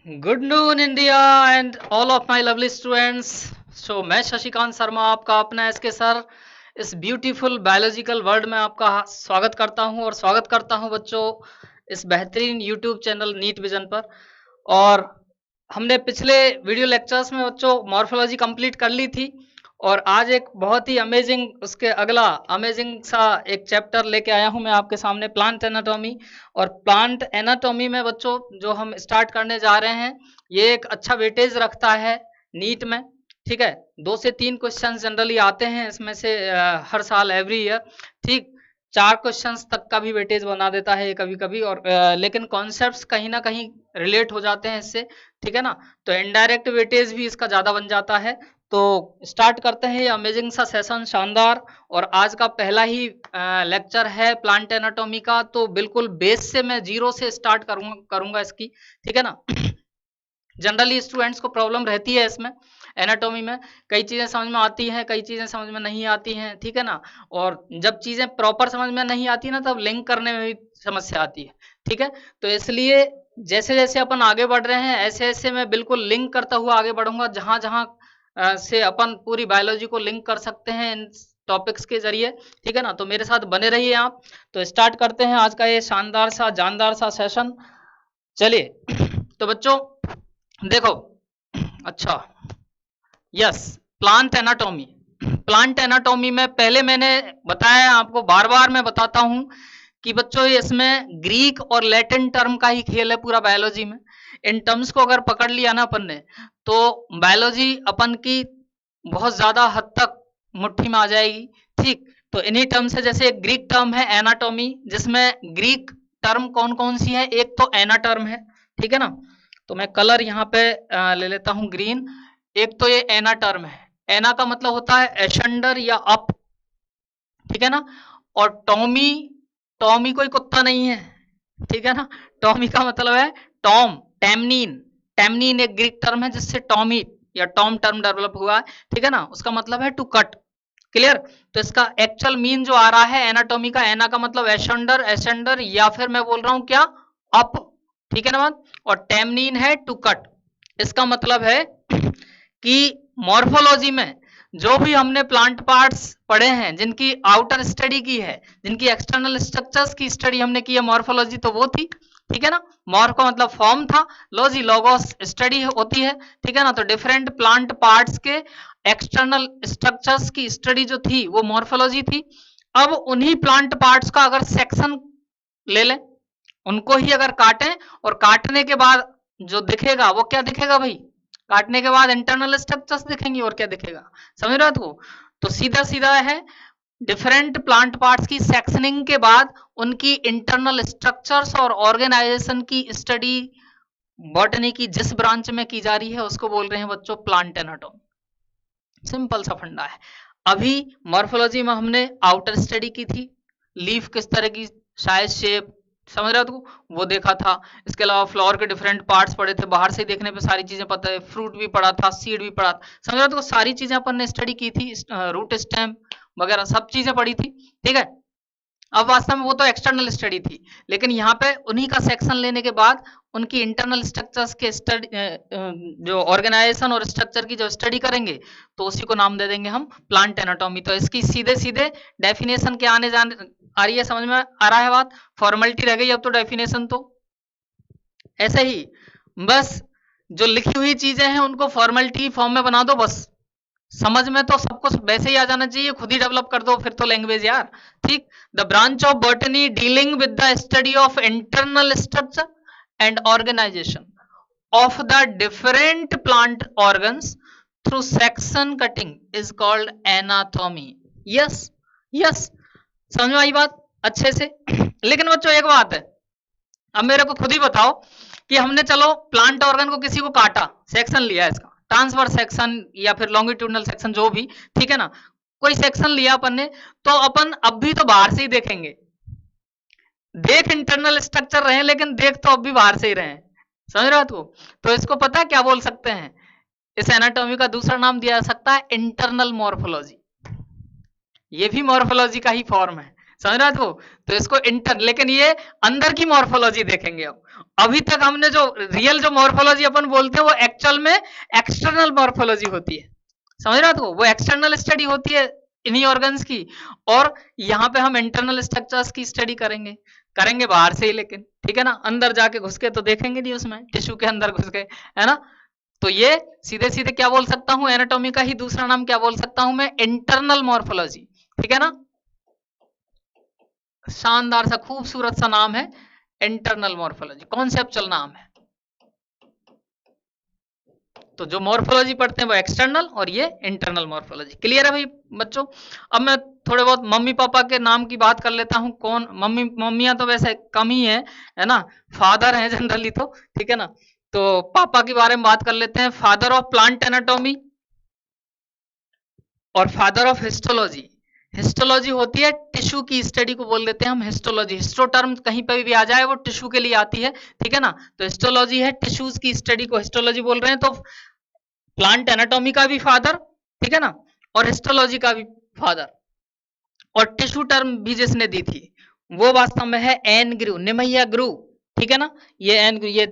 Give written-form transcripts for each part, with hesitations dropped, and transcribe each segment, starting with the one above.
Good noon India and all of my lovely students. मैं शशिकांत शर्मा आपका अपना एसके सर इस ब्यूटीफुल बायोलॉजिकल वर्ल्ड में आपका स्वागत करता हूं और स्वागत करता हूं बच्चों इस बेहतरीन यूट्यूब चैनल नीट विजन पर। और हमने पिछले वीडियो लेक्चर्स में बच्चों मॉर्फोलॉजी कंप्लीट कर ली थी और आज एक बहुत ही अमेजिंग उसके अगला अमेजिंग सा एक चैप्टर लेके आया हूं मैं आपके सामने, प्लांट एनाटॉमी। और प्लांट एनाटॉमी में बच्चों जो हम स्टार्ट करने जा रहे हैं ये एक अच्छा वेटेज रखता है नीट में। ठीक है, 2 से 3 क्वेश्चन जनरली आते हैं इसमें से हर साल एवरी ईयर। ठीक, 4 क्वेश्चंस तक का भी वेटेज बना देता है कभी कभी। और लेकिन कॉन्सेप्ट्स कहीं ना कहीं रिलेट हो जाते हैं इससे, ठीक है ना, तो इनडायरेक्ट वेटेज भी इसका ज्यादा बन जाता है। तो स्टार्ट करते हैं ये अमेजिंग सा सेशन, शानदार। और आज का पहला ही लेक्चर है प्लांट एनाटॉमी का, तो बिल्कुल बेस से मैं जीरो से स्टार्ट करूंगा इसकी, ठीक है ना। जनरली स्टूडेंट्स को प्रॉब्लम रहती है इसमें एनाटॉमी में, कई चीजें समझ में आती हैं, कई चीजें समझ में नहीं आती हैं, ठीक है ना। और जब चीजें प्रॉपर समझ में नहीं आती ना तब लिंक करने में भी समस्या आती है, ठीक है। तो इसलिए जैसे जैसे अपन आगे बढ़ रहे हैं ऐसे ऐसे मैं बिल्कुल लिंक करता हुआ आगे बढ़ूंगा, जहां जहां से अपन पूरी बायोलॉजी को लिंक कर सकते हैं इन टॉपिक्स के जरिए, ठीक है ना। तो मेरे साथ बने रहिए आप। तो स्टार्ट करते हैं आज का ये शानदार सा जानदार सा सेशन, चलिए। तो बच्चों देखो, अच्छा, yes, plant anatomy. Plant anatomy में पहले मैंने बताया, आपको बार बार मैं बताता हूं कि बच्चों इसमें ग्रीक और लैटिन टर्म का ही खेल है पूरा बायोलॉजी में। इन टर्म्स को अगर पकड़ लिया ना अपन ने तो बायोलॉजी अपन की बहुत ज्यादा हद तक मुट्ठी में आ जाएगी। ठीक, तो इन्हीं टर्म से, जैसे एक ग्रीक टर्म है एनाटॉमी, जिसमें ग्रीक टर्म कौन कौन सी है, एक तो एना टर्म है, ठीक है ना। तो मैं कलर यहाँ पे ले लेता हूँ ग्रीन। एक तो ये एना टर्म है, एना का मतलब होता है एशंडर या अप, ठीक है ना। और टॉमी, टॉमी कोई कुत्ता नहीं है, ठीक है ना। टॉमी का मतलब है टॉम, टेमनीन। टेमनीन एक ग्रीक टर्म है जिससे टॉमी या टॉम टर्म डेवलप हुआ है, ठीक है ना। उसका मतलब है टू कट, क्लियर। तो इसका एक्चुअल मीन जो आ रहा है एनाटॉमी का, एना का मतलब एशंडर, एशंडर या फिर मैं बोल रहा हूं क्या, अप, ठीक है ना बात। और टेमनीन है टू कट। इसका मतलब है कि मॉर्फोलॉजी में जो भी हमने प्लांट पार्ट्स पढ़े हैं, जिनकी आउटर स्टडी की है, जिनकी एक्सटर्नल स्ट्रक्चर्स की स्टडी हमने की है मॉर्फोलॉजी, तो वो थी, ठीक है ना। मॉर्फ का मतलब फॉर्म था, लॉजी लोगोस स्टडी होती है, ठीक है ना। तो डिफरेंट प्लांट पार्ट्स के एक्सटर्नल स्ट्रक्चर्स की स्टडी जो थी वो मॉर्फोलॉजी थी। अब उन्हीं प्लांट पार्ट्स का अगर सेक्शन ले लें, उनको ही अगर काटें, और काटने के बाद जो दिखेगा वो क्या दिखेगा भाई, काटने के बाद इंटरनल स्ट्रक्चर्स दिखेंगी, और क्या दिखेगा, समझ रहे हो तुम। तो सीधा सीधा है, डिफरेंट प्लांट पार्ट्स की सेक्शनिंग के बाद उनकी इंटरनल स्ट्रक्चर्स और ऑर्गेनाइजेशन की स्टडी बॉटनी की जिस ब्रांच में की जा रही है उसको बोल रहे हैं बच्चों प्लांट एनाटॉमी। सिंपल सा फंडा है। अभी मॉर्फोलॉजी में हमने आउटर स्टडी की थी, लीफ किस तरह की, साइज, शेप, समझ रहे हो तू, वो देखा था। इसके अलावा फ्लावर के डिफरेंट पार्ट्स पढ़े थे, बाहर से देखने पे सारी चीजें पता है, फ्रूट भी पढ़ा था, सीड भी पढ़ा था, समझ रहे हो तो सारी चीजें अपन ने स्टडी की थी, रूट स्टेम वगैरह सब चीजें पढ़ी थी, ठीक है। अब वास्तव में वो तो एक्सटर्नल स्टडी थी, लेकिन यहाँ पे उन्हीं का सेक्शन लेने के बाद उनकी इंटरनल स्ट्रक्चर्स के स्टडी, जो ऑर्गेनाइजेशन और स्ट्रक्चर की जो स्टडी करेंगे, तो उसी को नाम दे देंगे हम प्लांट एनाटॉमी। तो इसकी सीधे सीधे डेफिनेशन क्या आने जाने आ रही है, समझ में आ रहा है बात, फॉर्मेलिटी रह गई अब तो डेफिनेशन। तो ऐसे ही बस जो लिखी हुई चीजें हैं उनको फॉर्मेलिटी फॉर्म में बना दो, बस समझ में तो सब कुछ वैसे ही आ जाना चाहिए, खुद ही डेवलप कर दो फिर तो लैंग्वेज यार, ठीक। The branch of botany dealing with the study of internal structure and organisation of the different plant organs through section cutting is called anatomy. Yes, yes, समझ में आई बात अच्छे से। लेकिन बच्चों एक बात है, अब मेरे को खुद ही बताओ कि हमने चलो प्लांट ऑर्गन को किसी को काटा, सेक्शन लिया इसका, ट्रांसवर्स सेक्शन या फिर लॉन्गिट्यूडनल सेक्शन जो भी, ठीक है ना, कोई सेक्शन लिया अपन ने, तो अपन अब भी तो बाहर से ही देखेंगे, देख इंटरनल स्ट्रक्चर रहे लेकिन देख तो अब भी बाहर से ही रहे, समझ रहे हो तो इसको पता है क्या बोल सकते हैं, इस एनाटॉमी का दूसरा नाम दिया जा सकता है इंटरनल मॉर्फोलॉजी। ये भी मॉर्फोलॉजी का ही फॉर्म है, समझ रहे हो? तो इसको इंटर, लेकिन ये अंदर की मॉर्फोलॉजी देखेंगे अब। अभी तक हमने जो रियल जो मॉर्फोलॉजी अपन बोलते हैं वो एक्चुअल में एक्सटर्नल मॉर्फोलॉजी होती है। समझ रहे हो? वो एक्सटर्नल स्टडी होती है इन्हीं ऑर्गन्स की, और यहाँ पे हम इंटरनल स्ट्रक्चर्स की स्टडी करेंगे। करेंगे बाहर से ही, लेकिन ठीक है ना, अंदर जाके घुस के तो देखेंगे नहीं, उसमें टिश्यू के अंदर घुस गए, है ना। तो ये सीधे सीधे क्या बोल सकता हूँ, एनाटॉमी का ही दूसरा नाम क्या बोल सकता हूं मैं, इंटरनल मॉर्फोलॉजी। ठीक है ना, शानदार सा खूबसूरत सा नाम है इंटरनल मॉर्फोलॉजी, कॉन्सेप्चुअल नाम है। तो जो मॉर्फोलॉजी पढ़ते हैं वो एक्सटर्नल और ये इंटरनल मॉर्फोलॉजी। क्लियर है भाई बच्चों? अब मैं थोड़े बहुत मम्मी पापा के नाम की बात कर लेता हूँ। कौन मम्मियां तो वैसे कम ही है ना, फादर है जनरली तो, ठीक है ना। तो पापा के बारे में बात कर लेते हैं। फादर ऑफ प्लांट एनाटॉमी और फादर ऑफ हिस्टोलॉजी। हिस्टोलॉजी होती है टिश्यू की स्टडी को बोल देते हैं हम हिस्टोलॉजी। हिस्टो टर्म कहीं पर भी आ जाए वो टिश्यू के लिए आती है, ठीक है ना। तो हिस्टोलॉजी है टिश्यूज की स्टडी को हिस्टोलॉजी बोल रहे हैं। तो प्लांट एनाटॉमी का भी फादर, ठीक है ना, और हिस्टोलॉजी का भी फादर, और टिश्यू टर्म भी जिसने दी थी वो वास्तव में है एन ग्रू, निमैया ग्रू, ठीक है ना। ये एन ग्रू, ये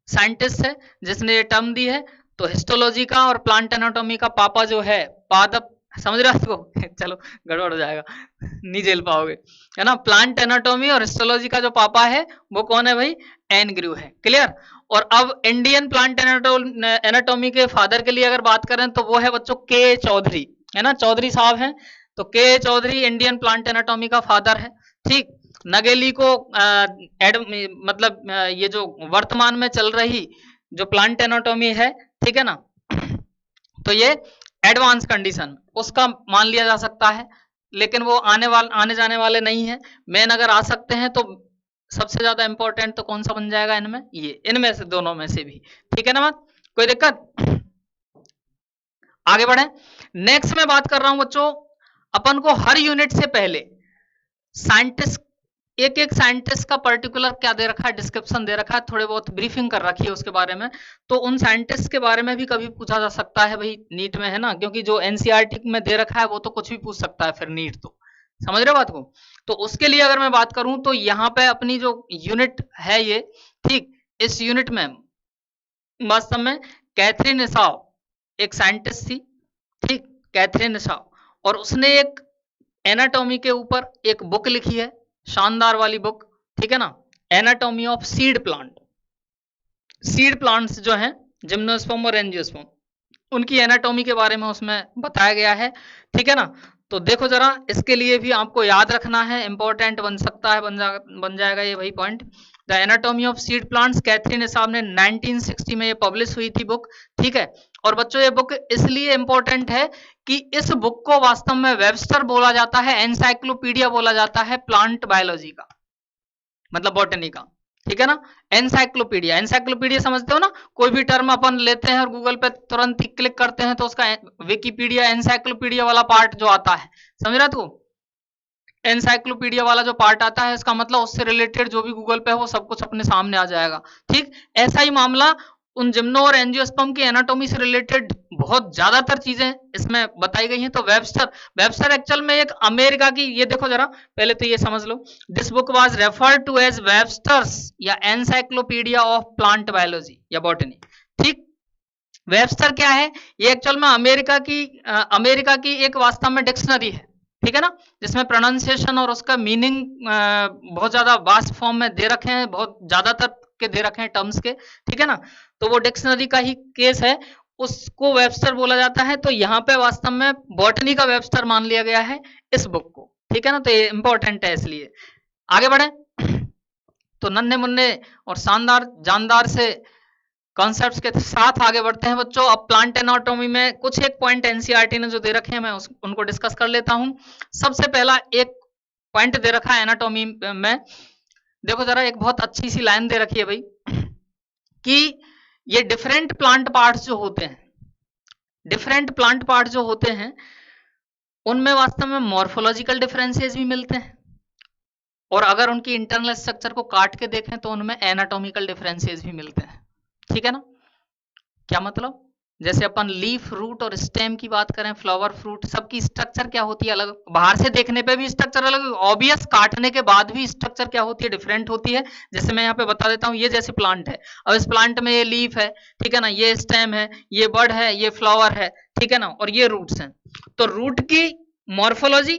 साइंटिस्ट है जिसने ये टर्म दी है। तो हिस्टोलॉजी का और प्लांट एनाटॉमी का पापा जो है पादप, समझ रहे हो? चलो गड़बड़ हो जाएगा, नहीं झेल पाओगे, है ना। प्लांट एनाटॉमी और हिस्टोलॉजी का जो पापा है वो कौन है भाई, एन ग्रू है। क्लियर? और अब इंडियन प्लांट एनाटॉमी के फादर के लिए अगर बात करें तो वो है बच्चों के चौधरी, है ना, चौधरी साहब हैं। तो के चौधरी इंडियन प्लांट एनाटॉमी का फादर है। ठीक, नगेली को मतलब ये जो वर्तमान में चल रही जो प्लांट एनाटॉमी है, ठीक है ना, तो ये एडवांस कंडीशन उसका मान लिया जा सकता है, लेकिन वो आने जाने वाले नहीं है। मेन अगर आ सकते हैं तो सबसे ज्यादा इंपॉर्टेंट तो कौन सा बन जाएगा इनमें, ये इनमें से दोनों में से भी, ठीक है ना। मत कोई दिक्कत? आगे बढ़े। नेक्स्ट मैं बात कर रहा हूं बच्चों, अपन को हर यूनिट से पहले साइंटिस्ट, एक एक साइंटिस्ट का पर्टिकुलर क्या दे रखा है, डिस्क्रिप्शन दे रखा है, थोड़े बहुत ब्रीफिंग कर रखी है उसके बारे में। तो उन साइंटिस्ट के बारे में भी कभी पूछा जा सकता है भाई नीट में, है ना, क्योंकि जो एनसीईआरटी में दे रखा है वो तो कुछ भी पूछ सकता है फिर नीट तो, समझ रहे हो बात को। तो उसके लिए अगर मैं बात करूं तो यहाँ पे अपनी जो यूनिट है ये, ठीक, इस यूनिट में वास्तव में कैथरीन इसाव एक साइंटिस्ट थी, ठीक, कैथरीन इसाव, और उसने एक एनाटॉमी के ऊपर एक बुक लिखी है, शानदार वाली बुक, ठीक है ना, anatomy of seed plant. Seed plants जो हैं जिम्नोस्पर्म और एंजियोस्पर्म, उनकी एनाटॉमी के बारे में उसमें बताया गया है, ठीक है ना। तो देखो जरा, इसके लिए भी आपको याद रखना है, इंपॉर्टेंट बन सकता है, बन जाएगा ये वही point. The anatomy of seed plants, Katherine Esau ने 1960 में ये पब्लिश हुई थी बुक, ठीक है। और बच्चों ये बुक इसलिए इंपॉर्टेंट है कि इस बुक को वास्तव में वेबस्टर बोला जाता है, एनसाइक्लोपीडिया बोला जाता है प्लांट बायोलॉजी का, मतलब बॉटनी का, ठीक है ना। एनसाइक्लोपीडिया, एनसाइक्लोपीडिया समझते हो ना, कोई भी टर्म अपन लेते हैं और गूगल पे तुरंत ही क्लिक करते हैं तो उसका विकिपीडिया एनसाइक्लोपीडिया वाला पार्ट जो आता है, समझ रहा तू, एनसाइक्लोपीडिया वाला जो पार्ट आता है इसका मतलब उससे रिलेटेड जो भी गूगल पे है वो सब कुछ अपने सामने आ जाएगा। ठीक, ऐसा ही मामला उन जिम्नो और एंजियोस्पर्म की एनाटॉमी से रिलेटेड बहुत ज्यादातर चीजें इसमें बताई गई हैं। तो वेबस्टर एक्चुअल में एक अमेरिका की, ये देखो जरा पहले तो ये समझ लो, this book was referred to as Webster's या एनसाइक्लोपीडिया ऑफ प्लांट बायोलॉजी या बॉटनी। ठीक, वेबस्टर क्या है, ये एक्चुअल में अमेरिका की एक वास्तव में डिक्शनरी है, ठीक है ना, जिसमें प्रोनाउंसिएशन और उसका मीनिंग बहुत ज्यादा वास्ट फॉर्म में दे रखे हैं, बहुत ज्यादातर के दे रखे हैं टर्म्स के, ठीक है ना। तो वो डिक्शनरी का ही केस है, उसको वेबस्टर बोला जाता है। तो यहाँ पे वास्तव में बॉटनी का वेबस्टर मान लिया गया है इस बुक को, ठीक है ना। तो ये इंपॉर्टेंट है, इसलिए आगे बढ़े। तो नन्हे मुन्ने और शानदार जानदार से कॉन्सेप्ट्स के साथ आगे बढ़ते हैं बच्चों। अब प्लांट एनाटॉमी में कुछ एक पॉइंट एनसीईआरटी ने जो दे रखे हैं मैं उनको डिस्कस कर लेता हूं। सबसे पहला एक पॉइंट दे रखा है एनाटॉमी में, देखो जरा, एक बहुत अच्छी सी लाइन दे रखी है भाई कि ये डिफरेंट प्लांट पार्ट्स जो होते हैं, डिफरेंट प्लांट पार्ट जो होते हैं उनमें वास्तव में मॉर्फोलॉजिकल डिफरेंसेस भी मिलते हैं, और अगर उनकी इंटरनल स्ट्रक्चर को काट के देखें तो उनमें एनाटॉमिकल डिफरेंसेस भी मिलते हैं, ठीक है ना। क्या मतलब, जैसे अपन लीफ, रूट और स्टेम की बात करें, फ्लावर, फ्रूट, सबकी स्ट्रक्चर क्या होती है अलग, बाहर से देखने पे भी स्ट्रक्चर अलग, ऑब्वियस काटने के बाद भी स्ट्रक्चर क्या होती है, डिफरेंट होती है। जैसे मैं यहाँ पे बता देता हूँ, ये जैसे प्लांट है, अब इस प्लांट में ये लीफ है, ठीक है ना, ये स्टेम है, ये बड है, ये फ्लावर है, ठीक है ना, और ये रूट्स हैं। तो रूट की मॉर्फोलॉजी,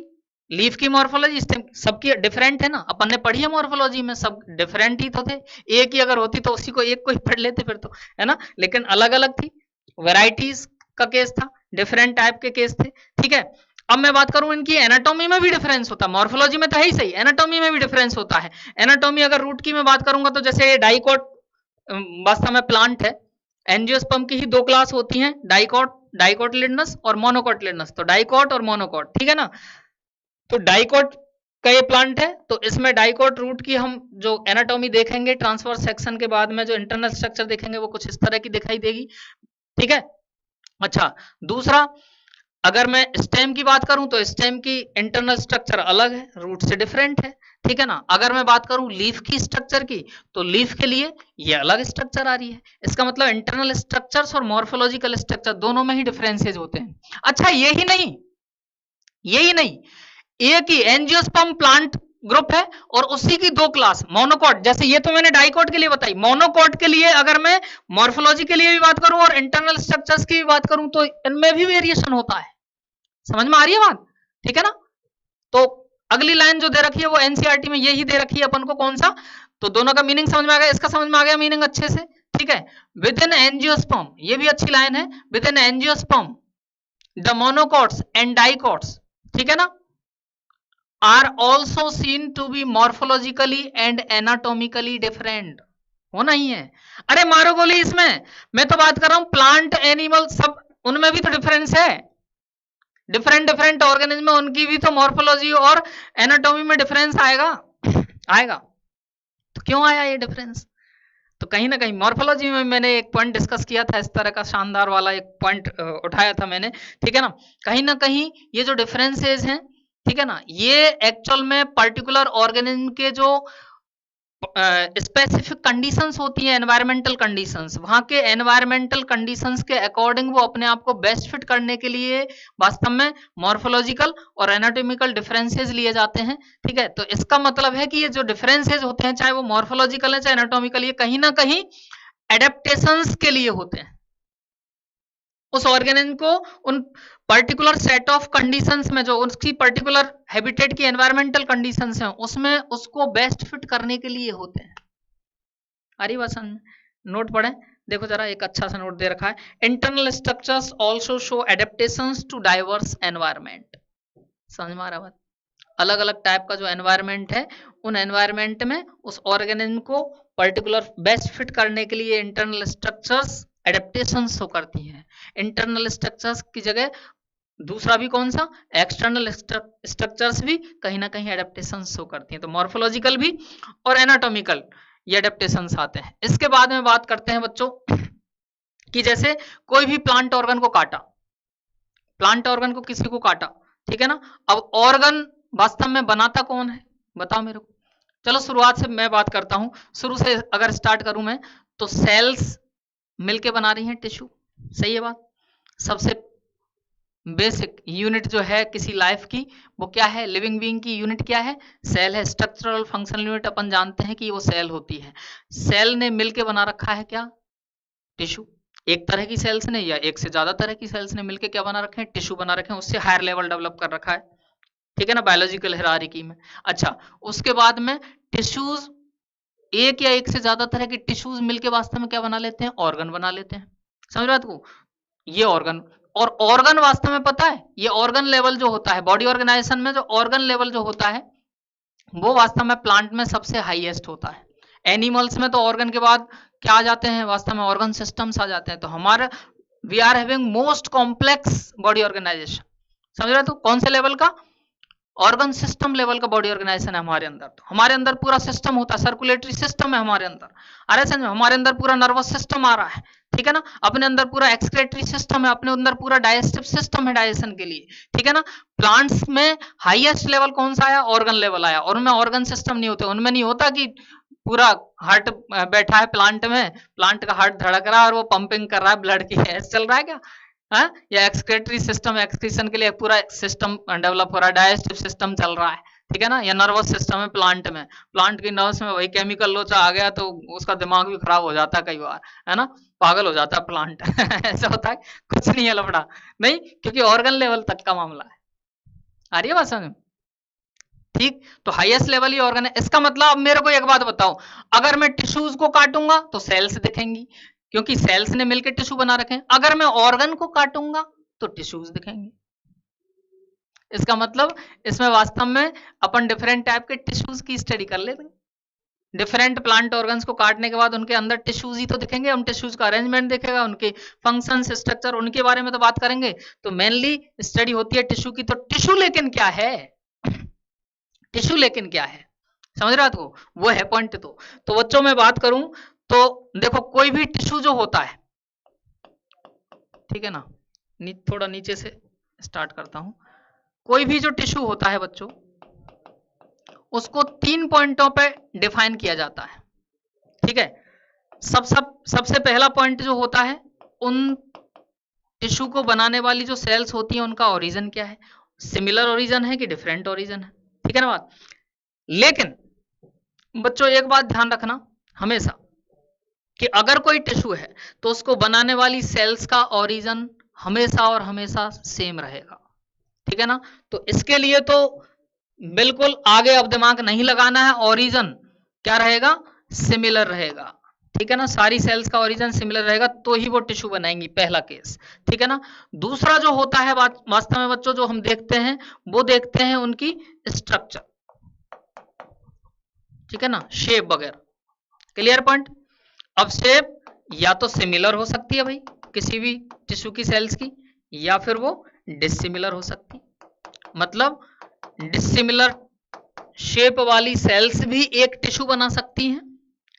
लीफ की मॉर्फोलॉजी, स्टेम, सबकी डिफरेंट है ना, अपन ने पढ़ी है मॉर्फोलॉजी में, सब डिफरेंट ही तो थे। एक ही अगर होती तो उसी को एक को ही पढ़ लेते फिर तो, है ना, लेकिन अलग अलग थी, वैरायटीज का केस था, डिफरेंट टाइप के केस थे, ठीक है। अब मैं बात करूं इनकी एनाटॉमी में भी डिफरेंस होता है, मॉर्फोलॉजी में तो है ही सही, एनाटॉमी में भी डिफरेंस होता है। एनाटॉमी अगर रूट की मैं बात करूंगा तो जैसे ये डाइकोट वास्तव में प्लांट है, एंजियोस्पर्म की ही दो क्लास होती हैं, डाइकोट, डाइकोटिलिडनस और मोनोकोटिलिडनस, तो डाइकोट और मोनोकोट, ठीक है ना। तो डाइकोट का ये प्लांट है, तो इसमें डाइकोट रूट की हम जो एनाटॉमी देखेंगे ट्रांसवर्स सेक्शन के बाद में, जो इंटरनल स्ट्रक्चर देखेंगे वो कुछ इस तरह की दिखाई देगी, ठीक है। अच्छा, दूसरा अगर मैं स्टेम की बात करूं तो स्टेम की इंटरनल स्ट्रक्चर अलग है, रूट से डिफरेंट है, ठीक है ना। अगर मैं बात करूं लीफ की स्ट्रक्चर की, तो लीफ के लिए ये अलग स्ट्रक्चर आ रही है। इसका मतलब इंटरनल स्ट्रक्चर्स और मॉर्फोलॉजिकल स्ट्रक्चर दोनों में ही डिफरेंसेस होते हैं। अच्छा, यही नहीं, एक ही एंजियोस्पर्म प्लांट ग्रुप है और उसी की दो क्लास मोनोकोट, जैसे ये तो मैंने डाइकोट के लिए बताई, मोनोकोट के लिए अगर मैं मॉर्फोलॉजी के लिए भी बात करूं और इंटरनल स्ट्रक्चर्स की भी बात करूं तो इनमें भी वेरिएशन होता है। समझ में आ रही है बात, ठीक है ना। तो अगली लाइन जो दे रखी है वो एनसीईआरटी में यही दे रखी है अपन को, कौन सा, तो दोनों का मीनिंग समझ में आ गया, इसका समझ में आ गया मीनिंग अच्छे से, ठीक है। विद इन एंजियोस्पर्म, ये भी अच्छी लाइन है, with in angiosperm the monocots and dicots, ठीक है ना, are also seen to be morphologically and anatomically different। होना ही है, अरे मारो गोली इसमें, मैं तो बात कर रहा हूं प्लांट, एनिमल, सब उनमें भी तो डिफरेंस है, डिफरेंट ऑर्गेनिज्म में उनकी भी तो मॉर्फोलॉजी और एनाटॉमी में डिफरेंस आएगा। तो क्यों आया ये डिफरेंस, तो कहीं ना कहीं मॉर्फोलॉजी में मैंने एक पॉइंट डिस्कस किया था, इस तरह का शानदार वाला एक पॉइंट उठाया था मैंने, ठीक है ना कहीं ये जो डिफरेंसेस हैं, ठीक है ना, ये एक्चुअल में पर्टिकुलर ऑर्गेनिज्म के जो स्पेसिफिक कंडीशंस होती हैं, एनवायरमेंटल कंडीशंस, वहां के एनवायरमेंटल कंडीशंस के अकॉर्डिंग वो अपने आप को बेस्ट फिट करने के लिए वास्तव में मॉर्फोलॉजिकल और एनाटॉमिकल डिफरेंसेस लिए जाते हैं, ठीक है। तो इसका मतलब है कि ये जो डिफरेंसेस होते हैं, चाहे वो मॉर्फोलॉजिकल है चाहे एनाटॉमिकल, ये कहीं ना कहीं एडेप्टेशंस के लिए होते हैं, उस ऑर्गेनिज्म को उन पर्टिकुलर सेट ऑफ कंडीशंस में, जो उसकी पर्टिकुलर हैबिटेट की एनवायरमेंटल कंडीशंस हैं उसमें उसको बेस्ट फिट करने के लिए होते हैं। अरे वसन नोट पढ़ें, देखो जरा एक अच्छा सा नोट दे रखा है, internal structures also show adaptations to diverse environment. समझ में आ रहा बात, अलग अलग टाइप का जो एनवायरमेंट है, उन एनवायरमेंट में उस ऑर्गेनिज्म को पर्टिकुलर बेस्ट फिट करने के लिए इंटरनल स्ट्रक्चर्स एडेप्टेशन शो करती हैं। इंटरनल स्ट्रक्चर्स की जगह दूसरा भी कौन सा, एक्सटर्नल स्ट्रक्चर्स भी कहीं ना कहीं एडेप्टेशन शो करती हैं। तो मॉर्फोलॉजिकल भी और एनाटॉमिकल ये एडेप्टेशंस आते हैं। इसके बाद में बात करते हैं बच्चों कि जैसे कोई भी प्लांट ऑर्गन को काटा, प्लांट ऑर्गन को किसी को काटा, ठीक है ना, अब ऑर्गन वास्तव में बनाता कौन है, बताओ मेरे को। चलो शुरुआत से मैं बात करता हूं, शुरू से अगर स्टार्ट करूं मैं, तो सेल्स मिलके बना रही हैं टिश्यू, सही है बात। सबसे बेसिक यूनिट जो है किसी लाइफ की वो क्या है, लिविंग बीइंग की यूनिट क्या है, सेल है। स्ट्रक्चरल फंक्शनल यूनिट अपन जानते हैं कि वो सेल होती है। सेल ने मिलके बना रखा है क्या, टिश्यू। एक तरह की सेल्स ने या एक से ज्यादा तरह की सेल्स ने मिलके क्या बना रखे हैं, टिश्यू बना रखे हैं, उससे हायर लेवल डेवलप कर रखा है, ठीक है ना, बायोलॉजिकल हायरार्की में। अच्छा, उसके बाद में टिश्यूज, एक या एक से ज्यादा तरह के टिश्यूज मिलके वास्तव में क्या बना लेते हैं, ऑर्गन बना लेते हैं। समझ रहे हो, ये ऑर्गन, और ऑर्गन वास्तव में पता है, ये ऑर्गन लेवल जो होता है बॉडी ऑर्गेनाइजेशन में, जो ऑर्गन लेवल जो होता है वो वास्तव में प्लांट में सबसे हाईएस्ट होता है। एनिमल्स में तो ऑर्गन के बाद क्या आ जाते हैं, वास्तव में ऑर्गन सिस्टम्स आ जाते हैं। तो हमारा we are having most complex body organisation. समझ रहे हो, कौन से लेवल का, ऑर्गन सिस्टम लेवल का बॉडी ऑर्गेनाइजेशन है हमारे अंदर। तो हमारे अंदर पूरा सिस्टम होता है, सर्कुलेटरी सिस्टम है हमारे अंदर, अरे समझ, हमारे अंदर पूरा नर्वस सिस्टम आ रहा है, ठीक है ना, अपने अंदर पूरा एक्सक्रेटरी सिस्टम है, अपने अंदर पूरा डाइजेस्टिव सिस्टम है डाइजेशन के लिए, ठीक है ना। प्लांट्स में हाईएस्ट लेवल कौन सा आया, ऑर्गन लेवल आया, और उनमें ऑर्गन सिस्टम नहीं होते, उनमें नहीं होता कि पूरा हार्ट बैठा है प्लांट में, प्लांट का हार्ट धड़क रहा है और वो पंपिंग कर रहा है ब्लड की, ऐसे चल रहा है क्या? हाँ, या एक्सक्रीटरी सिस्टम, एक्सक्रीशन के लिए पूरा सिस्टम डेवलप हो रहा है, डाइजेस्टिव सिस्टम चल रहा है, ठीक है ना? या नर्वस सिस्टम है प्लांट में, प्लांट की नर्व्स में वही केमिकल लोचा आ गया तो उसका दिमाग भी खराब हो जाता है कई बार, है ना? पागल हो जाता है प्लांट ऐसा होता है, कुछ नहीं है लफड़ा, नहीं, क्योंकि ऑर्गन लेवल तक का मामला है। आ रही है बात समझ में? ठीक, तो हाईएस्ट लेवल ही ऑर्गन है। इसका मतलब अब मेरे को एक बात बताओ, अगर मैं टिश्यूज को काटूंगा तो सेल्स दिखेंगी, क्योंकि सेल्स ने मिलकर टिश्यू बना रखे हैं। अगर मैं ऑर्गन को काटूंगा तो टिश्यूज दिखेंगे। इसका मतलब इसमें वास्तव में अपन डिफरेंट टाइप के टिश्यूज की स्टडी कर लेते हैं। डिफरेंट प्लांट ऑर्गन्स को काटने के बाद उनके अंदर टिश्यूज ही तो दिखेंगे, उन टिश्यूज का अरेंजमेंट दिखेगा, उनके फंक्शंस, स्ट्रक्चर, उनके बारे में तो बात करेंगे। तो मेनली स्टडी होती है टिश्यू की। तो टिश्यू लेकिन क्या है, टिश्यू लेकिन क्या है, समझ रहे हो? वो है पॉइंट। तो बच्चों में बात करूं तो देखो, कोई भी टिश्यू जो होता है, ठीक है ना, थोड़ा नीचे से स्टार्ट करता हूं। कोई भी जो टिश्यू होता है बच्चों, उसको 3 पॉइंटों पे डिफाइन किया जाता है, ठीक है? सबसे पहला पॉइंट जो होता है, उन टिश्यू को बनाने वाली जो सेल्स होती हैं उनका ओरिजिन क्या है, सिमिलर ओरिजिन है कि डिफरेंट ओरिजिन है, ठीक है ना बात? लेकिन बच्चों एक बात ध्यान रखना हमेशा, कि अगर कोई टिश्यू है तो उसको बनाने वाली सेल्स का ओरिजिन हमेशा और हमेशा सेम रहेगा, ठीक है ना? तो इसके लिए तो बिल्कुल आगे अब दिमाग नहीं लगाना है, ओरिजिन क्या रहेगा, सिमिलर रहेगा, ठीक है ना? सारी सेल्स का ओरिजिन सिमिलर रहेगा तो ही वो टिश्यू बनाएंगी, पहला केस, ठीक है ना? दूसरा जो होता है वास्तव में बच्चों जो हम देखते हैं, वो देखते हैं उनकी स्ट्रक्चर, ठीक है ना, शेप वगैरह, क्लियर पॉइंट? अब शेप या तो सिमिलर हो सकती है भाई किसी भी टिश्यू की सेल्स की, या फिर वो डिसिमिलर हो सकती है। मतलब डिसिमिलर शेप वाली सेल्स भी एक टिश्यू बना सकती हैं,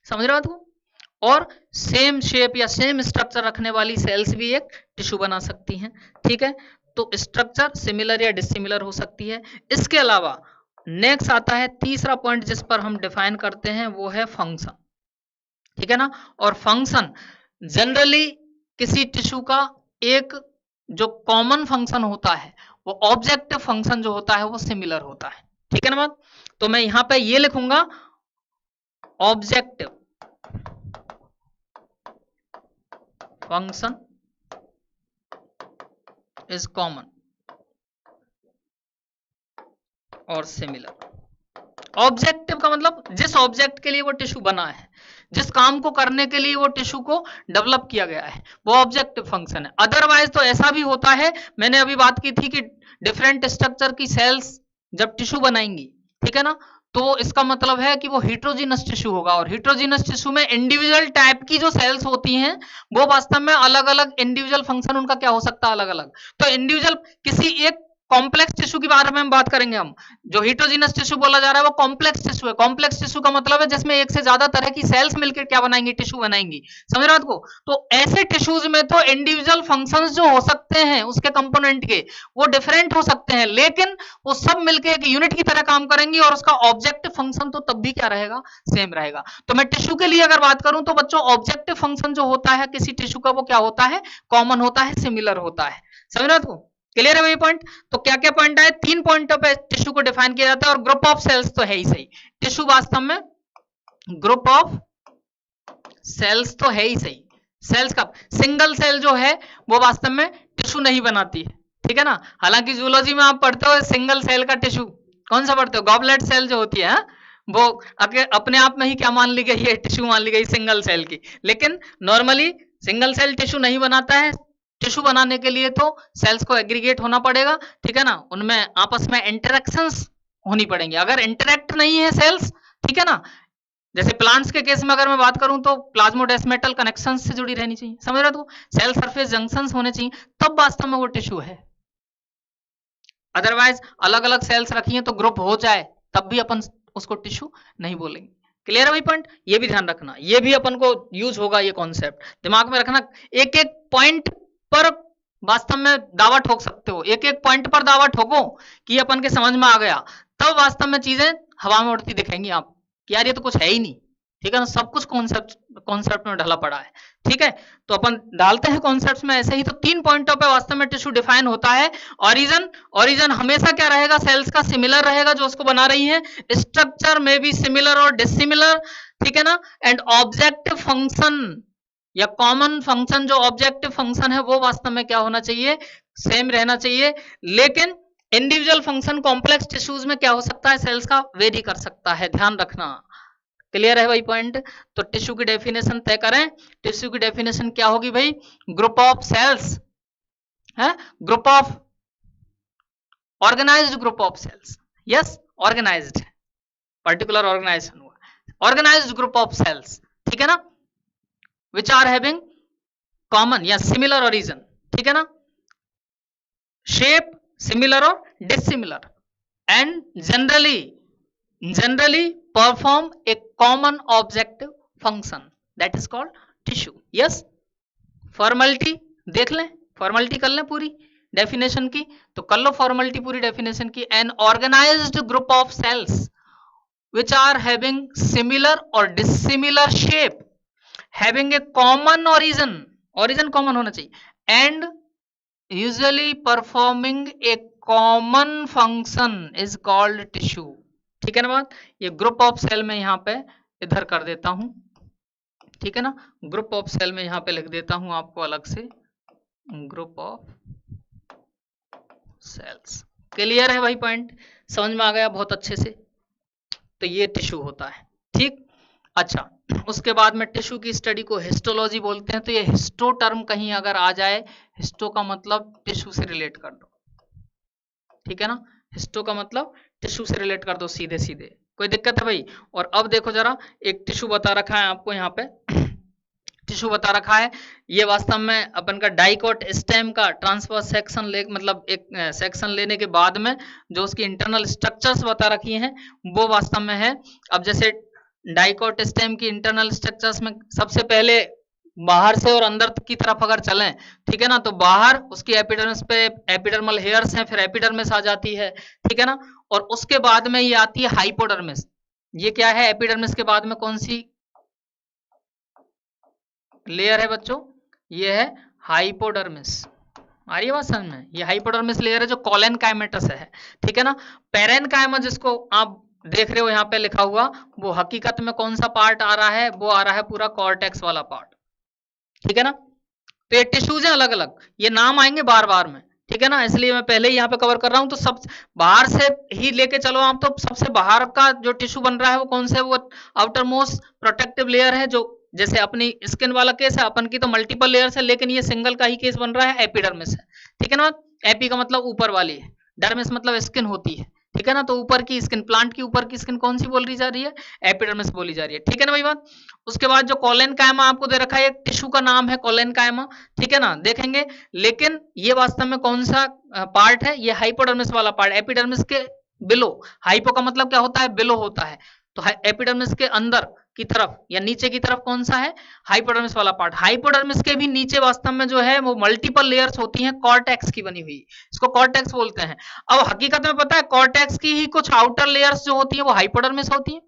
समझ रहे हो तुम? और सेम शेप या सेम स्ट्रक्चर रखने वाली सेल्स भी एक टिश्यू बना सकती हैं, ठीक है? तो स्ट्रक्चर सिमिलर या डिसिमिलर हो सकती है। इसके अलावा नेक्स्ट आता है तीसरा पॉइंट जिस पर हम डिफाइन करते हैं, वो है फंक्शन, ठीक है ना? और फंक्शन जनरली किसी टिश्यू का एक जो कॉमन फंक्शन होता है, वो ऑब्जेक्टिव फंक्शन जो होता है वो सिमिलर होता है, ठीक है ना बात? तो मैं यहां पे ये लिखूंगा, ऑब्जेक्टिव फंक्शन इज कॉमन और सिमिलर। ऑब्जेक्टिव का मतलब जिस ऑब्जेक्ट के लिए वो टिश्यू बना है, जिस काम को करने के लिए वो टिश्यू को डेवलप किया गया है, वो ऑब्जेक्टिव फंक्शन है। अदरवाइज तो ऐसा भी होता है, मैंने अभी बात की थी कि डिफरेंट स्ट्रक्चर की सेल्स जब टिश्यू बनाएंगी, ठीक है ना, तो इसका मतलब है कि वो हिट्रोजीनस टिश्यू होगा, और हिट्रोजीनस टिश्यू में इंडिविजुअल टाइप की जो सेल्स होती हैं वो वास्तव में अलग अलग इंडिविजुअल फंक्शन उनका क्या हो सकता है, अलग अलग। तो इंडिविजुअल किसी एक कॉम्प्लेक्स टिश्यू के बारे में हम बात करेंगे। हम जो हिट्रोजीनस टिश्यू बोला जा रहा है वो कॉम्प्लेक्स टिश्यू है। कॉम्प्लेक्स टिश्यू का मतलब है जिसमें एक से ज्यादा तरह की सेल्स मिलकर क्या बनाएंगी, टिश्यू बनाएंगी, समझ रहे हो? तो ऐसे टिश्यूज में तो इंडिविजुअल फंक्शंस जो हो सकते हैं उसके कंपोनेंट के, वो डिफरेंट हो सकते हैं, लेकिन वो सब मिलकर एक यूनिट की तरह काम करेंगी और उसका ऑब्जेक्टिव फंक्शन तो तब भी क्या रहेगा, सेम रहेगा। तो मैं टिश्यू के लिए अगर बात करूं तो बच्चों ऑब्जेक्टिव फंक्शन जो होता है किसी टिश्यू का, वो क्या होता है, कॉमन होता है, सिमिलर होता है, समझ रहे हो? क्लियर है वही पॉइंट? तो क्या क्या पॉइंट आए, 3 पॉइंटों पे टिश्यू को डिफाइन किया जाता है। और ग्रुप ऑफ सेल्स तो है ही सही, टिश्यू वास्तव में ग्रुप ऑफ सेल्स तो है ही सही। सेल्स का सिंगल सेल जो है वो वास्तव में टिश्यू नहीं बनाती है, ठीक है ना? हालांकि जूलॉजी में आप पढ़ते हो सिंगल सेल का टिश्यू, कौन सा पढ़ते हो, गॉबलेट सेल जो होती है, वो अपने आप में ही क्या मान ली गई है, टिश्यू मान ली गई सिंगल सेल की। लेकिन नॉर्मली सिंगल सेल टिश्यू नहीं बनाता है। टिश्यू बनाने के लिए तो सेल्स को एग्रीगेट होना पड़ेगा, ठीक है ना, उनमें आपस में इंटरेक्शंस होनी पड़ेंगी। अगर इंटरेक्ट नहीं है सेल्स, ठीक है ना, जैसे प्लांट्स के केस में अगर मैं बात करूं तो प्लाज्मोडेस्मेटल कनेक्शन से जुड़ी रहनी चाहिए, समझ रहे हो? सेल सरफेस जंक्शंस होने चाहिए, तब वास्तव में वो टिश्यू है। अदरवाइज अलग अलग सेल्स रखी हैं तो ग्रुप हो जाए तब भी अपन उसको टिश्यू नहीं बोलेंगे। क्लियर है भाई पॉइंट? ये भी ध्यान रखना, ये भी अपन को यूज होगा, ये कॉन्सेप्ट दिमाग में रखना। एक एक पॉइंट पर वास्तव में दावा ठोक सकते हो, एक एक पॉइंट पर दावा ठोको कि अपन के समझ में आ गया, तब वास्तव में चीजें हवा में उड़ती दिखेंगी आप कि यार ये तो कुछ है ही नहीं, ठीक है ना, सब कुछ कॉन्सेप्ट में ढला पड़ा है। ठीक है, तो अपन डालते हैं कॉन्सेप्ट्स में ऐसे ही। तो 3 पॉइंटों पे वास्तव में टिश्यू डिफाइन होता है। ओरिजिन हमेशा क्या रहेगा, सेल्स का सिमिलर रहेगा जो उसको बना रही है। स्ट्रक्चर में भी सिमिलर और डिसिमिलर, ठीक है ना। एंड ऑब्जेक्टिव फंक्शन या कॉमन फंक्शन, जो ऑब्जेक्टिव फंक्शन है वो वास्तव में क्या होना चाहिए, सेम रहना चाहिए। लेकिन इंडिविजुअल फंक्शन कॉम्प्लेक्स टिश्यूज में क्या हो सकता है, सेल्स का वेरी कर सकता है, ध्यान रखना। क्लियर है भाई पॉइंट। तो टिश्यू की डेफिनेशन तय करें। टिश्यू की डेफिनेशन क्या होगी भाई, ग्रुप ऑफ सेल्स है, group of organised group of cells. Yes, organised, particular organisation हुआ, ऑर्गेनाइज्ड ग्रुप ऑफ सेल्स, ठीक है ना, विच आर हैविंग कॉमन या सिमिलर ओरिजिन, ठीक है ना, शेप सिमिलर और dissimilar, and generally perform a common objective function, that is called tissue. yes, formality देख लें, फॉर्मेलिटी कर लें पूरी डेफिनेशन की, तो कर लो फॉर्मेलिटी पूरी डेफिनेशन की। An organised group of cells which are having similar or dissimilar shape, having a common origin common होना चाहिए, and usually performing a common function is called tissue। ठीक है ना बात, ये ग्रुप ऑफ सेल में यहाँ पे इधर कर देता हूं, ठीक है ना, ग्रुप ऑफ सेल में यहाँ पे लिख देता हूं आपको अलग से, ग्रुप ऑफ सेल्स। क्लियर है भाई पॉइंट, समझ में आ गया बहुत अच्छे से। तो ये टिश्यू होता है, ठीक। अच्छा, उसके बाद में टिश्यू की स्टडी को हिस्टोलॉजी बोलते हैं। तो ये हिस्टो टर्म कहीं अगर आ जाए, हिस्टो का मतलब टिश्यू से रिलेट कर दो, ठीक है ना, हिस्टो का मतलब टिश्यू से रिलेट कर दो सीधे सीधे, कोई दिक्कत है भाई। और अब देखो जरा, एक टिश्यू बता रखा है आपको यहाँ पे, टिश्यू बता रखा है, ये वास्तव में अपन का डाइकोट स्टेम का ट्रांसफर सेक्शन ले, मतलब एक सेक्शन लेने के बाद में जो उसकी इंटरनल स्ट्रक्चर्स बता रखी हैं वो वास्तव में है। अब जैसे डाइकोट स्टेम की इंटरनल स्ट्रक्चर्स में सबसे पहले बाहर से और अंदर की तरफ अगर चलें, ठीक है ना, तो बाहर उसकी एपिडर्मिस पे एपिडर्मल हेयर्स हैं, फिर एपिडर्मिस आ जाती है, ठीक है ना, और उसके बाद में ये आती है हाइपोडर्मिस। ये क्या है, एपिडर्मिस के बाद में कौन सी लेयर है बच्चों, ये है हाइपोडर्मिस। आ रही है बात समझ में, ये हाइपोडर्मिस लेयर है जो कोलेनकाइमेटस है, ठीक है ना। पेरेनकाइमा जिसको आप देख रहे हो यहाँ पे लिखा हुआ, वो हकीकत में कौन सा पार्ट आ रहा है, वो आ रहा है पूरा कॉर्टेक्स वाला पार्ट, ठीक है ना। तो ये टिश्यूज हैं अलग अलग, ये नाम आएंगे बार बार में, ठीक है ना, इसलिए मैं पहले ही यहाँ पे कवर कर रहा हूँ। तो सब बाहर से ही लेके चलो आप, तो सबसे बाहर का जो टिश्यू बन रहा है वो कौन सा है, वो आउटर मोस्ट प्रोटेक्टिव लेयर है, जो जैसे अपनी स्किन वाला केस है, अपन की तो मल्टीपल लेयर्स है, लेकिन ये सिंगल का ही केस बन रहा है, एपिडर्मिस है, ठीक है ना। एपी का मतलब ऊपर वाली है, डर्मिस मतलब स्किन होती है, ठीक है ना। तो ऊपर की स्किन, प्लांट की ऊपर की स्किन कौन सी बोली जा रही है, एपिडर्मिस बोली जा रही है, ठीक है ना भाई बात। उसके बाद जो कोलेनकाइमा आपको दे रखा है, एक टिश्यू का नाम है कोलेनकाइमा, ठीक है ना, देखेंगे। लेकिन ये वास्तव में कौन सा पार्ट है, ये हाइपोडर्मिस वाला पार्ट, एपिडर्मिस के बिलो। हाइपो का मतलब क्या होता है, बिलो होता है, तो एपिडर्मिस के अंदर की तरफ या नीचे की तरफ कौन सा है, हाइपोडर्मिस वाला पार्ट। हाइपोडर्मिस के भी नीचे वास्तव में जो है वो मल्टीपल लेयर्स होती हैं, कॉर्टेक्स की बनी हुई, इसको कॉर्टेक्स बोलते हैं। अब हकीकत में पता है, कॉर्टेक्स की ही कुछ आउटर लेयर्स जो होती है वो हाइपोडर्मिस होती है,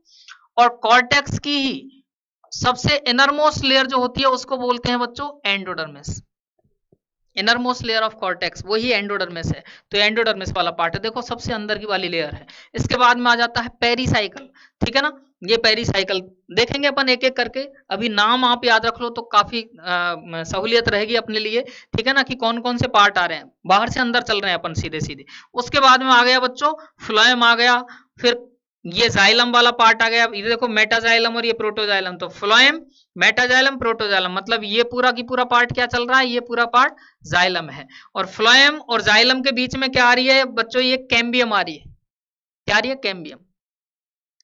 और कॉर्टेक्स की ही सबसे इनरमोस्ट लेयर जो होती है उसको बोलते हैं बच्चों endodermis. Innermost layer of cortex वही एंडोडर्मिस है, तो एंडोडर्मिस वाला पार्ट है, देखो सबसे अंदर की वाली लेयर है। इसके बाद में आ जाता है पेरीसाइकल, ठीक है ना, ये पेरीसाइकल देखेंगे अपन एक एक करके, अभी नाम आप याद रख लो तो काफी सहूलियत रहेगी अपने लिए, ठीक है ना, कि कौन कौन से पार्ट आ रहे हैं, बाहर से अंदर चल रहे हैं अपन सीधे सीधे। उसके बाद में आ गया बच्चों फ्लोएम आ गया, फिर ये जाइलम वाला पार्ट आ गया, ये देखो मेटाजाइलम और ये प्रोटोजाइलम, तो फ्लोएम मेटाजाइलम प्रोटोजाइलम, मतलब ये पूरा की पूरा पार्ट क्या चल रहा है, ये पूरा पार्ट जाइलम है। और फ्लोएम और जाइलम के बीच में क्या आ रही है बच्चों, ये कैम्बियम आ रही है, क्या आ रही है, कैम्बियम।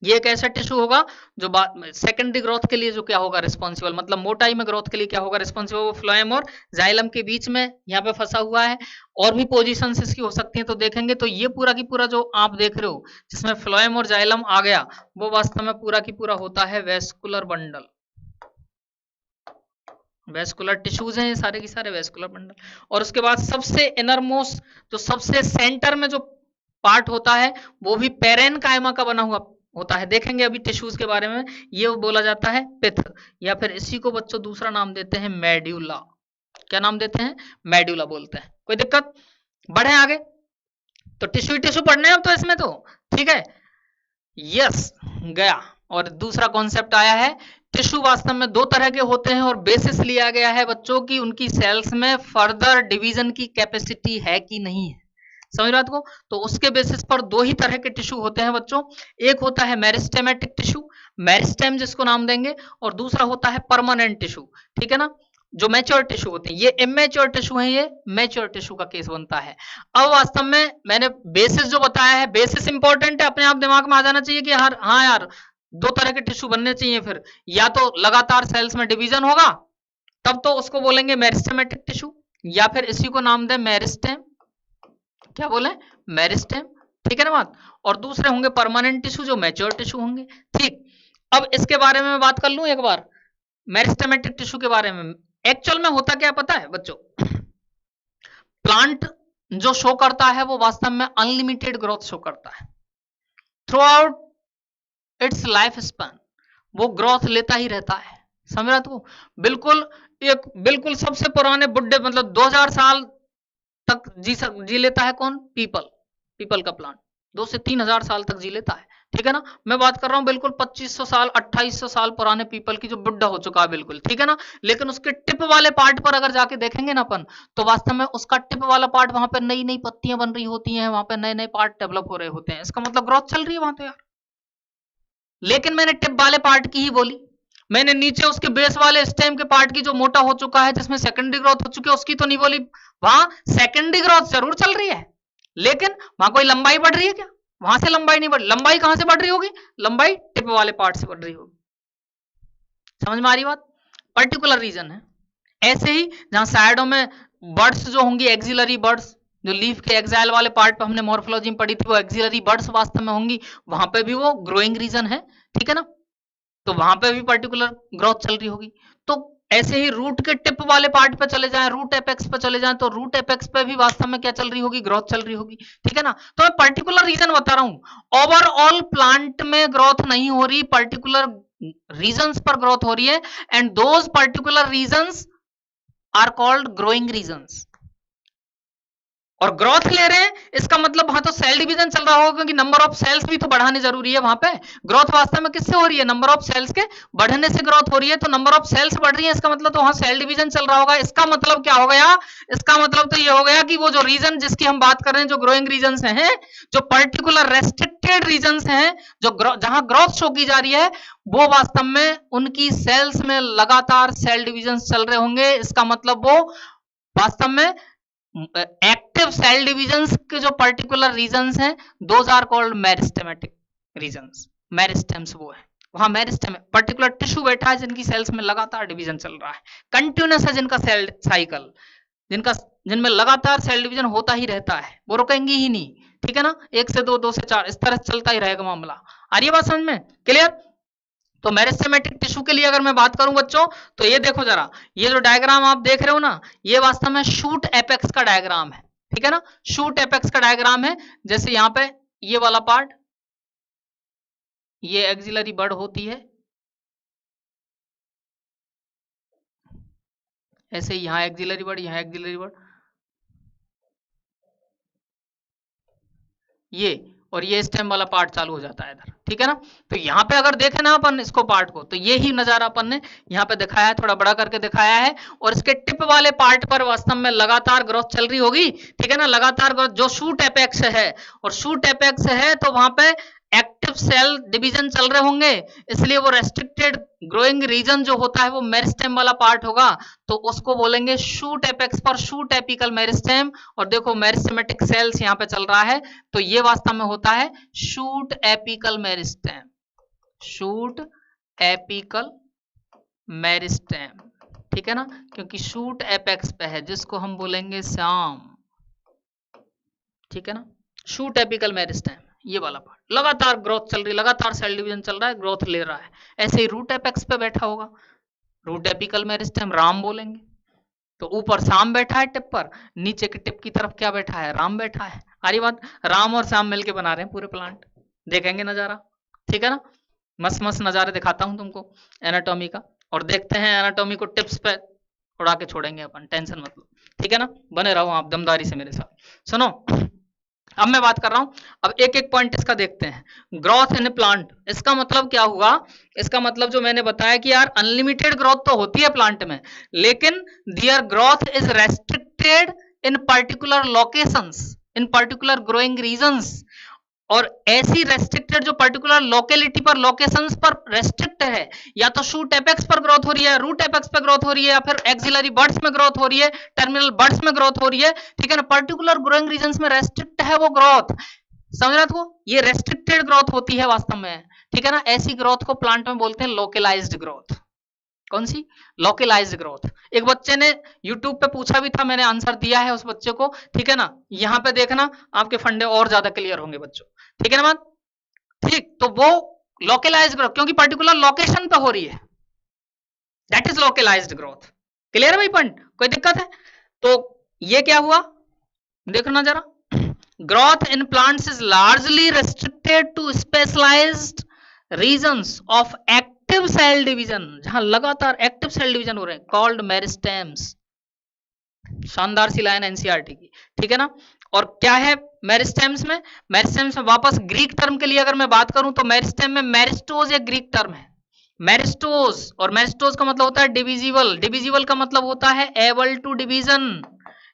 ये एक ऐसा टिश्यू होगा जो सेकेंडरी ग्रोथ के लिए जो क्या होगा रिस्पॉन्सिबल, मतलब मोटाई में ग्रोथ के लिए क्या होगा रिस्पॉन्सिबल, वो फ्लोएम और जाइलम के बीच में यहाँ पे फंसा हुआ है। और भी पोजीशन इसकी हो सकती है, तो देखेंगे तो ये पूरा की पूरा जो आप देख रहे हो जिसमें फ्लोएम और जाइलम आ गया, वो वास्तव में पूरा की पूरा होता है वेस्कुलर बंडल। वेस्कुलर टिश्यूज हैं ये सारे के सारे वेस्कुलर बंडल। और उसके बाद सबसे इनरमोस्ट, जो सबसे सेंटर में जो पार्ट होता है वो भी पेरेनकाइमा का बना हुआ, होता है, देखेंगे अभी टिश्यूज के बारे में। ये बोला जाता है पिथ, या फिर इसी को बच्चों दूसरा नाम देते हैं मेड्यूला। क्या नाम देते हैं? मेड्यूला बोलते हैं। कोई दिक्कत? बढ़े आगे। तो टिश्यू टिश्यू पढ़ने हैं अब तो इसमें तो, ठीक है। यस, गया। और दूसरा कॉन्सेप्ट आया है, टिश्यू वास्तव में दो तरह के होते हैं और बेसिस लिया गया है बच्चों की उनकी सेल्स में फर्दर डिवीजन की कैपेसिटी है कि नहीं है। समझ बात को? तो उसके बेसिस पर दो ही तरह के टिश्यू होते हैं बच्चों। एक होता है मेरिस्टेमेटिक टिश्यू, मेरिस्टेम जिसको नाम देंगे, और दूसरा होता है परमानेंट टिश्यू, ठीक है ना, जो मैच्योर टिश्यू होते हैं। ये इमेच्योर टिश्यू है, ये मैच्योर टिश्यू का केस बनता है। अब वास्तव में मैंने बेसिस जो बताया है, बेसिस इंपॉर्टेंट है, अपने आप दिमाग में आ जाना चाहिए कि यार हाँ यार दो तरह के टिश्यू बनने चाहिए। फिर या तो लगातार सेल्स में डिवीजन होगा, तब तो उसको बोलेंगे मेरिस्टेमेटिक टिश्यू, या फिर इसी को नाम दें मेरिस्टेम। क्या बोले? मेरिस्टेम, ठीक है ना बात। और दूसरे होंगे परमानेंट टिश्यू जो मैच्योर टिश्यू होंगे, ठीक। अब इसके बारे में मैं बात कर लूं एक बार, मेरिस्टेमेटिक टिश्यू के बारे में। एक्चुअल में होता क्या पता है बच्चों? प्लांट जो शो करता है वो वास्तव में अनलिमिटेड ग्रोथ शो करता है through out it's life span. वो ग्रोथ लेता ही रहता है। समझ रहा तू? बिल्कुल एक बिल्कुल सबसे पुराने बुड्ढे, मतलब 2000 साल तक जी लेता है कौन? पीपल का प्लांट 2 से 3000 साल तक जी लेता है, ठीक है ना। मैं बात कर रहा हूं बिल्कुल 2500 साल 2800 साल पुराने पीपल की, जो बुड्ढा हो चुका है बिल्कुल, ठीक है ना। लेकिन उसके टिप वाले पार्ट पर अगर जाके देखेंगे ना अपन, तो वास्तव में उसका टिप वाला पार्ट, वहां पे नई नई पत्तियां बन रही होती हैं, वहां पे नए नए पार्ट डेवलप हो रहे होते हैं। इसका मतलब ग्रोथ चल रही है वहां तो यार। लेकिन मैंने टिप वाले पार्ट की ही बोली, मैंने नीचे उसके बेस वाले स्टेम के पार्ट की, जो मोटा हो चुका है, जिसमें सेकेंडरी ग्रोथ हो चुकी है, उसकी तो नहीं बोली। वहां सेकेंडरी ग्रोथ जरूर चल रही है, लेकिन वहां कोई लंबाई बढ़ रही है क्या? वहां से लंबाई नहीं बढ़, लंबाई कहां से बढ़ रही होगी? लंबाई टिप वाले पार्ट से बढ़ रही होगी। समझ में आ रही बात? पर्टिकुलर रीजन है। ऐसे ही जहां साइडों में बर्ड्स जो होंगी, एक्सिलरी बर्ड्स, जो लीफ के एक्साइल वाले पार्ट पर हमने मॉर्फोलॉजी में पढ़ी थी, वो एक्सिलरी बर्ड्स वास्तव में होंगी, वहां पे भी वो ग्रोइंग रीजन है, ठीक है ना। तो वहां पे भी पर्टिकुलर ग्रोथ चल रही होगी। तो ऐसे ही रूट के टिप वाले पार्ट पे चले जाएं, रूट एपेक्स पे चले जाएं, तो रूट एपेक्स पे भी वास्तव में क्या चल रही होगी? ग्रोथ चल रही होगी, ठीक है ना। तो मैं पर्टिकुलर रीजन बता रहा हूं, ओवरऑल प्लांट में ग्रोथ नहीं हो रही, पर्टिकुलर रीजन्स पर ग्रोथ हो रही है, and those particular regions are called growing regions. और ग्रोथ ले रहे हैं, इसका मतलब वहां तो सेल डिवीजन चल रहा होगा, क्योंकि नंबर ऑफ सेल्स भी तो बढ़ाने जरूरी है वहां पे। ग्रोथ वास्तव में किससे हो रही है? नंबर ऑफ सेल्स के बढ़ने से ग्रोथ हो रही है। तो नंबर ऑफ सेल्स बढ़ रही है, इसका मतलब तो वहां सेल डिवीजन चल रहा होगा। इसका मतलब क्या हो गया? इसका मतलब तो ये हो गया कि वो जो रीजन जिसकी हम बात कर रहे हैं, जो ग्रोइंग रीजन हैं, जो पर्टिकुलर रेस्ट्रिक्टेड रीजन हैं, जो जहां ग्रोथ शो की जा रही है, वो वास्तव में उनकी सेल्स में लगातार सेल डिवीजन चल रहे होंगे। इसका मतलब वो वास्तव में एक्टिव सेल डिविजन्स के जो पर्टिकुलर रीजन्स हैं, those are called meristematic regions. Meristems वो है, वहां मेरिस्टेम पर्टिकुलर टिश्यू बैठा है जिनकी सेल्स में लगातार डिवीजन चल रहा है, कंटिन्यूअस है जिनका सेल साइकिल, जिनमें लगातार सेल डिवीजन होता ही रहता है, वो रुकेंगी ही नहीं, ठीक है ना। 1 से 2, 2 से 4, इस तरह चलता ही रहेगा मामला। आ रही है बात समझ में? क्लियर? तो मेरिस्टेमेटिक टिश्यू के लिए अगर मैं बात करूं बच्चों, तो ये देखो जरा, ये जो डायग्राम आप देख रहे हो ना, ये वास्तव में शूट एपेक्स का डायग्राम है, ठीक है ना। शूट एपेक्स का डायग्राम है। जैसे यहाँ पे ये वाला पार्ट, ये एक्सिलरी बड होती है, ऐसे यहाँ एक्सिलरी बड, यहाँ एक्सिलरी बड, ये और ये स्टेम वाला पार्ट चालू हो जाता है इधर, ठीक है ना। तो यहाँ पे अगर देखें ना अपन इसको पार्ट को, तो ये ही नजारा अपन ने यहाँ पे दिखाया है, थोड़ा बड़ा करके दिखाया है। और इसके टिप वाले पार्ट पर वास्तव में लगातार ग्रोथ चल रही होगी, ठीक है ना। लगातार ग्रोथ जो शूट एपेक्स है, और शूट एपेक्स है तो वहां पे एक्टिव सेल डिवीजन चल रहे होंगे, इसलिए वो रेस्ट्रिक्टेड ग्रोइंग रीजन जो होता है वो मेरिस्टेम वाला पार्ट होगा, तो उसको बोलेंगे शूट एपेक्स पर शूट एपिकल मेरिस्टेम। और देखो मेरिस्टेमेटिक सेल्स यहाँ पे चल रहा है, तो ये वास्तव में होता है shoot apical meristem, shoot apical meristem, ठीक है ना। क्योंकि शूट एपेक्स पे है, जिसको हम बोलेंगे श्याम, ठीक है ना। शूट एपिकल मेरिस्टेम, ये वाला पार्ट लगातार ग्रोथ चल रही है, लगातार सेल डिवीजन चल रहा है, ग्रोथ ले रहा है। ऐसे ही रूट एपेक्स पे बैठा होगा, रूट एपिकल मेरिस्टेम राम बोलेंगे। तो ऊपर शाम बैठा है टिप पर, नीचे की टिप की तरफ क्या बैठा है? राम बैठा है। आ रही बात? राम और श्याम मिलके बना रहे हैं पूरे प्लांट, देखेंगे नजारा, ठीक है ना। मस्त मस्त नज़ारे दिखाता हूँ तुमको एनाटॉमी का, और देखते हैं एनाटॉमी को टिप्स पे उड़ा के छोड़ेंगे अपन, टेंशन मत लो, ठीक है ना। बने रहो आप दमदारी से मेरे साथ। सुनो, अब मैं बात कर रहा हूं, अब एक एक पॉइंट इसका देखते हैं। ग्रोथ इन प्लांट, इसका मतलब क्या हुआ? इसका मतलब जो मैंने बताया कि यार अनलिमिटेड ग्रोथ तो होती है प्लांट में, लेकिन their growth is restricted in particular locations, in particular growing regions. और ऐसी रेस्ट्रिक्टेड जो पर्टिकुलर लोकेलिटी पर, लोकेशंस पर रेस्ट्रिक्ट है, या तो शूट एपेक्स पर ग्रोथ हो रही है, रूट एपेक्स पर ग्रोथ हो रही है, या फिर एक्सिलरी बड्स में ग्रोथ हो रही है, टर्मिनल बड्स में ग्रोथ हो रही है, ठीक है ना। पर्टिकुलर ग्रोइंग रीजन्स में रेस्ट्रिक्ट है वो ग्रोथ, समझ रहे हो? ये रेस्ट्रिक्टेड ग्रोथ होती है वास्तव में, ठीक है ना। ऐसी ग्रोथ को प्लांट में बोलते हैं लोकलाइज्ड ग्रोथ। कौन सी? Localised growth. एक बच्चे ने यूट्यूब पे पूछा भी था, मैंने आंसर दिया है उस बच्चे को, ठीक है ना। यहाँ पे देखना, आपके फंडे और ज्यादा क्लियर होंगे बच्चों, ठीक है ना बात? ठीक, तो वो लोकलाइज्ड ग्रोथ क्योंकि पर्टिकुलर लोकेशन पे हो रही है, that is localised growth. Clear है भाई पॉइंट? कोई दिक्कत है? तो ये क्या हुआ, देखना जरा। Growth in plants is largely restricted to specialised regions of active cell division, जहां लगातार एक्टिव सेल डिवीजन हो रहे हैं, कॉल्ड मेरिस्टेम्स। शानदार सी लाइन एनसीईआरटी की, ठीक है ना। और क्या है मेरिस्टेम्स में? मेरिस्टेम्स में वापस ग्रीक टर्म के लिए अगर मैं बात करूं तो मेरिस्टेम में मेरिस्टोज एक ग्रीक टर्म है, मेरिस्टोज। और मेरिस्टोज का मतलब होता है डिविजिबल, डिविजिबल का मतलब होता है able to division,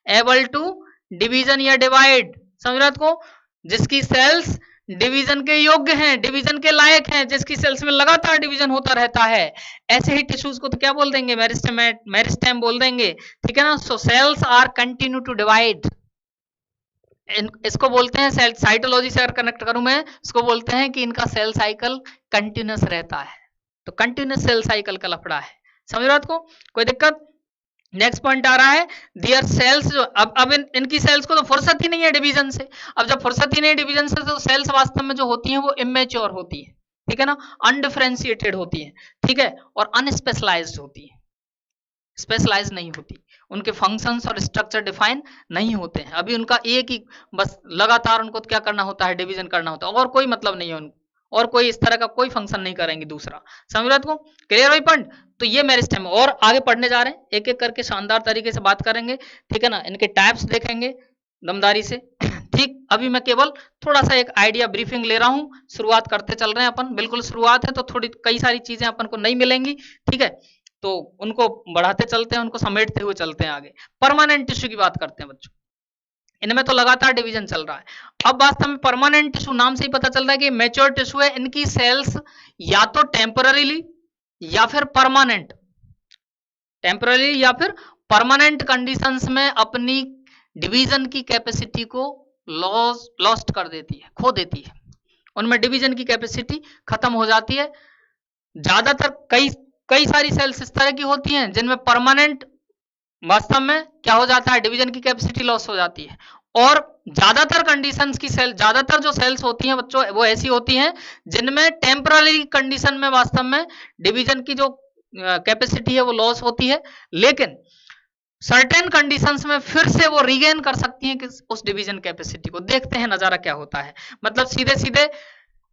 able to division या डिवाइड, समझ रहे हो? जिसकी सेल्स डिवीजन के योग्य हैं, डिवीजन के लायक हैं, जिसकी सेल्स में लगातार डिवीजन होता रहता है, ऐसे ही टिश्यूज को तो क्या बोल देंगे? मेरिस्टेम, मेरिस्टेम बोल देंगे, ठीक है ना। So cells are continue to divide, इसको बोलते हैं सेल साइटोलॉजी से अगर कनेक्ट करूं मैं, इसको बोलते हैं कि इनका सेल साइकिल कंटिन्यूस रहता है। तो कंटिन्यूस सेल साइकिल का लफड़ा है, समझ रहे हो आपको? कोई दिक्कत? नेक्स्ट पॉइंट आ रहा है, दियर सेल्स जो अब इनकी सेल्स को तो फुर्सत ही नहीं है डिवीजन से। अब जब फुर्सत ही नहीं है डिवीजन से, तो सेल्स वास्तव में जो होती हैं वो इमेच्योर होती है, ठीक है ना, अनडिफरेंशिएटेड होती है, ठीक है, और अनस्पेशलाइज्ड होती है, स्पेशलाइज नहीं होती, उनके फंक्शंस और स्ट्रक्चर डिफाइन नहीं होते हैं। अभी उनका एक ही बस लगातार उनको क्या करना होता है? डिवीजन करना होता है, और कोई मतलब नहीं है उनको, और कोई इस तरह का कोई फंक्शन नहीं करेंगे दूसरा, समझ रहे हो? क्लियर भाई पॉइंट? तो ये मेरिस्टेम, और आगे पढ़ने जा रहे हैं, एक एक करके शानदार तरीके से बात करेंगे, ठीक है ना। इनके टाइप्स देखेंगे दमदारी से, ठीक। अभी मैं केवल थोड़ा सा एक आइडिया ब्रीफिंग ले रहा हूं, शुरुआत करते चल रहे हैं अपन, बिल्कुल शुरुआत है तो थोड़ी कई सारी चीजें अपन को नहीं मिलेंगी, ठीक है, तो उनको बढ़ाते चलते हैं, उनको समेटते हुए चलते हैं आगे। परमानेंट टिश्यू की बात करते हैं बच्चों, इनमें तो लगातार डिवीजन चल रहा है। अब वास्तव में परमानेंट टिश्यू नाम से ही पता चल रहा है कि मैच्योर टिश्यू है, इनकी सेल्स या तो टेम्पररीली या फिर परमानेंट, टेम्पररी या फिर परमानेंट कंडीशंस में अपनी डिवीजन की कैपेसिटी को लॉस्ट कर देती है, खो देती है, उनमें डिवीजन की कैपेसिटी खत्म हो जाती है। ज्यादातर कई कई सारी सेल्स इस तरह की होती हैं जिनमें परमानेंट वास्तव में क्या हो जाता है? डिवीजन की कैपेसिटी लॉस हो जाती है। और ज्यादातर कंडीशंस की सेल, ज्यादातर जो सेल्स होती हैं बच्चों वो ऐसी होती हैं जिनमें टेम्पररी कंडीशन में वास्तव में डिवीजन की जो कैपेसिटी है वो लॉस होती है, लेकिन सर्टेन कंडीशंस में फिर से वो रिगेन कर सकती हैं कि उस डिवीजन कैपेसिटी को। देखते हैं नजारा क्या होता है, मतलब सीधे सीधे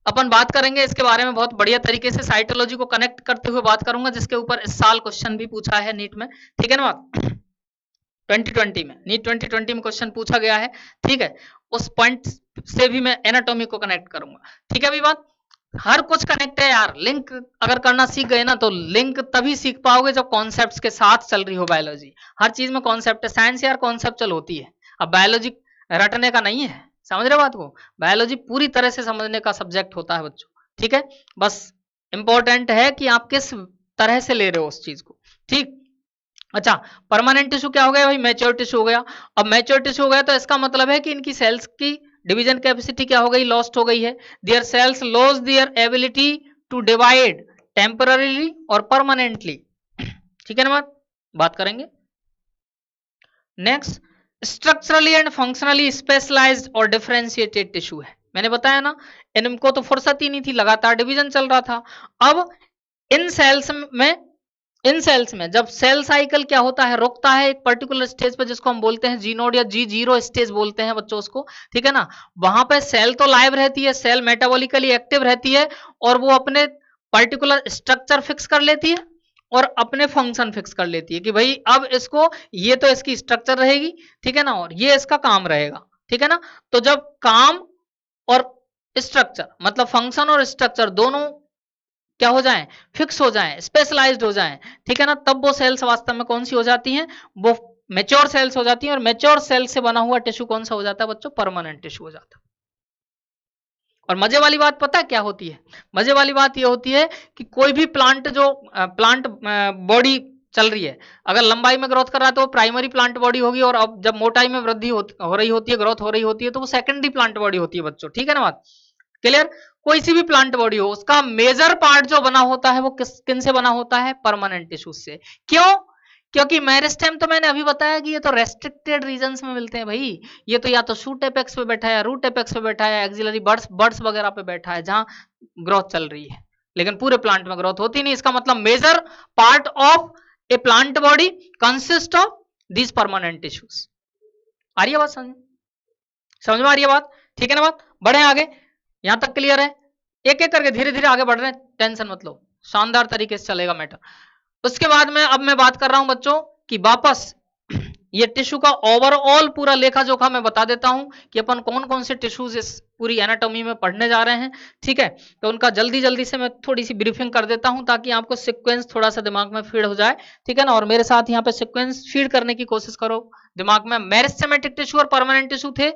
अपन बात करेंगे इसके बारे में बहुत बढ़िया तरीके से, साइटोलॉजी को कनेक्ट करते हुए बात करूंगा, जिसके ऊपर इस साल क्वेश्चन भी पूछा है नीट में, ठीक है ना बात? 2020 में, नीट 2020 में क्वेश्चन पूछा गया है, ठीक है। उस पॉइंट से भी मैं एनाटॉमी को कनेक्ट करूंगा, ठीक है अभी बात? हर कुछ कनेक्ट है यार, लिंक अगर करना सीख गए ना तो लिंक तभी सीख पाओगे जब कॉन्सेप्ट्स के साथ चल रही हो बायोलॉजी। हर चीज में कॉन्सेप्ट है, साइंस यार कॉन्सेप्चुअल होती है, अब बायोलॉजी रटने का नहीं है, समझ रहे बात को? बायोलॉजी पूरी तरह से समझने का सब्जेक्ट होता है बच्चों, ठीक है। बस इंपॉर्टेंट है कि आप किस तरह से ले रहे हो उस चीज को, ठीक। अच्छा, परमानेंट टिश्यू क्या हो गया भाई? मैच्योर टिश्यू हो गया। अब मैच्योर टिश्यू हो गया तो इसका मतलब है कि इनकी सेल्स की डिवीजन कैपेसिटी क्या हो गई? लॉस्ट हो गई है। Their cells loss their ability to divide temporarily और परमानेंटली, ठीक है ना बात करेंगे। Next, structurally and functionally specialised और डिफरेंशिएटेड टिश्यू है। मैंने बताया ना, इनको तो फुर्सत ही नहीं थी, लगातार डिवीजन चल रहा था। अब इन सेल्स में इन सेल्स में जब सेल साइकिल क्या होता है, रुकता है एक पर्टिकुलर स्टेज पे, जिसको हम बोलते हैं जी नोड या जी जीरो स्टेज बोलते हैं बच्चों उसको, ठीक है ना। वहां पे सेल तो लाइव रहती है, सेल मेटाबॉलिकली एक्टिव रहती है और वो अपने पर्टिकुलर स्ट्रक्चर फिक्स कर लेती है और अपने फंक्शन फिक्स कर लेती है कि भाई अब इसको, ये तो इसकी स्ट्रक्चर रहेगी, ठीक है ना, और ये इसका काम रहेगा, ठीक है ना। तो जब काम और स्ट्रक्चर मतलब फंक्शन और स्ट्रक्चर दोनों क्या हो जाएं, फिक्स हो जाएं, स्पेशलाइज्ड हो जाएं, ठीक है ना, तब वो सेल्स वास्तव में कौन सी हो जाती हैं, वो मेच्योर सेल्स हो जाती हैं। और मेच्योर सेल से बना हुआ टिश्यू कौन सा हो जाता है बच्चों, परमानेंट टिश्यू हो जाता है। और मजे वाली बात पता है क्या होती है, मजे वाली बात ये होती है कि कोई भी प्लांट जो प्लांट बॉडी चल रही है, अगर लंबाई में ग्रोथ कर रहा है तो वो प्राइमरी प्लांट बॉडी होगी, और अब जब मोटाई में वृद्धि हो रही होती है, ग्रोथ हो रही होती है, तो वो सेकेंडरी प्लांट बॉडी होती है बच्चों, ठीक है ना बात क्लियर। कोई सी भी प्लांट बॉडी हो, उसका मेजर पार्ट जो बना होता है वो किन से बना होता है, परमानेंट टिश्यूज से। क्यों, क्योंकि मेरिस्टेम तो मैंने अभी बताया कि ये तो रेस्ट्रिक्टेड रीजन्स में मिलते हैं भाई, ये तो या तो शूट एपेक्स पे बैठा है, रूट एपेक्स पे बैठा है, एक्सिलरी बर्ड्स बर्ड्स वगैरह पे बैठा है जहां ग्रोथ चल रही है, लेकिन पूरे प्लांट में ग्रोथ होती नहीं। इसका मतलब major part of a plant body consist of these permanent tissues. आ रही है बात समझ में आ रही है बात, ठीक है ना बात। बढ़े आगे, यहां तक क्लियर है, एक एक करके धीरे धीरे आगे बढ़ रहे हैं, टेंशन मत लो, शानदार तरीके से चलेगा मैटर। उसके बाद में अब मैं बात कर रहा हूं बच्चों कि वापस ये टिश्यू का ओवरऑल पूरा लेखा जोखा मैं बता देता हूं कि अपन कौन कौन से टिश्यूज इस पूरी एनाटॉमी में पढ़ने जा रहे हैं, ठीक है। तो उनका जल्दी जल्दी से मैं थोड़ी सी ब्रीफिंग कर देता हूं ताकि आपको सीक्वेंस थोड़ा सा दिमाग में फीड हो जाए, ठीक है ना। और मेरे साथ यहाँ पे सीक्वेंस फीड करने की कोशिश करो दिमाग में। मेरिस्टेमेटिक टिश्यू और परमानेंट टिश्यू थे,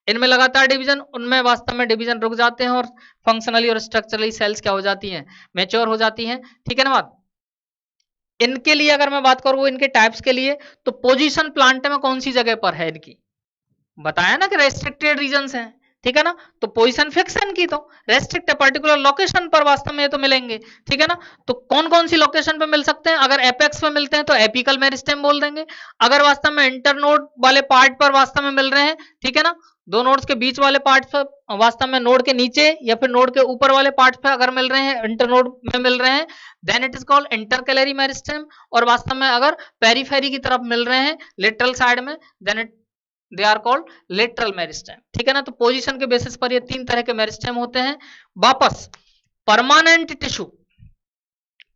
इनमें लगातार डिवीजन, उनमें वास्तव में डिवीजन रुक जाते हैं और फंक्शनली और स्ट्रक्चरली सेल्स क्या हो जाती हैं, मैच्योर हो जाती हैं, ठीक है ना बात। इनके लिए अगर मैं बात करूं इनके टाइप्स के लिए, तो पोजीशन प्लांट में कौन सी जगह पर है इनकी, बताया ना कि रेस्ट्रिक्टेड रीजन्स हैं, ठीक है ना। तो पोजीशन फिक्स है इनकी, तो रेस्ट्रिक्ट पर्टिकुलर लोकेशन पर वास्तव में ये तो मिलेंगे, ठीक है ना। तो कौन कौन सी लोकेशन पे मिल सकते हैं, अगर एपेक्स पे मिलते हैं तो एपिकल मेरिस्टेम बोल देंगे, अगर वास्तव में इंटरनोड वाले पार्ट पर वास्तव में मिल रहे हैं, ठीक है ना, दो नोड्स के बीच वाले पार्ट पर वास्तव में नोड के नीचे या फिर नोड के ऊपर वाले पार्ट पे अगर मिल रहे हैं, इंटरनोड में मिल रहे हैं, then it is called intercalary meristem. और वास्तव में अगर पेरीफेरी की तरफ मिल रहे हैं लेटरल साइड में, then it they are called lateral meristem, ठीक है ना। तो पोजीशन के बेसिस पर ये तीन तरह के मेरिस्टेम होते हैं। वापस परमानेंट टिश्यू,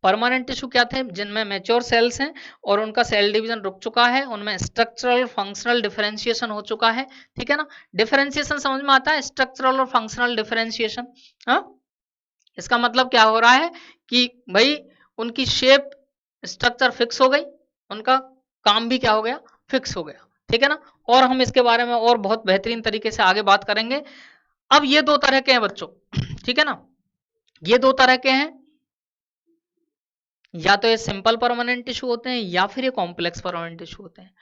परमानेंट टिश्यू क्या थे, जिनमें मैच्योर सेल्स हैं और उनका सेल डिवीजन रुक चुका है, उनमें स्ट्रक्चरल फंक्शनल डिफरेंशिएशन हो चुका है, ठीक है ना। डिफरेंशिएशन समझ में आता है, स्ट्रक्चरल और फंक्शनल डिफरेंशिएशन। हाँ, इसका मतलब क्या हो रहा है कि भाई उनकी शेप स्ट्रक्चर फिक्स हो गई, उनका काम भी क्या हो गया, फिक्स हो गया, ठीक है ना। और हम इसके बारे में और बहुत बेहतरीन तरीके से आगे बात करेंगे। अब ये दो तरह के हैं बच्चों, ठीक है ना, ये दो तरह के हैं, या तो ये सिंपल परमानेंट टिश्यू होते हैं या फिर ये कॉम्प्लेक्स परमानेंट टिश्यू होते हैं।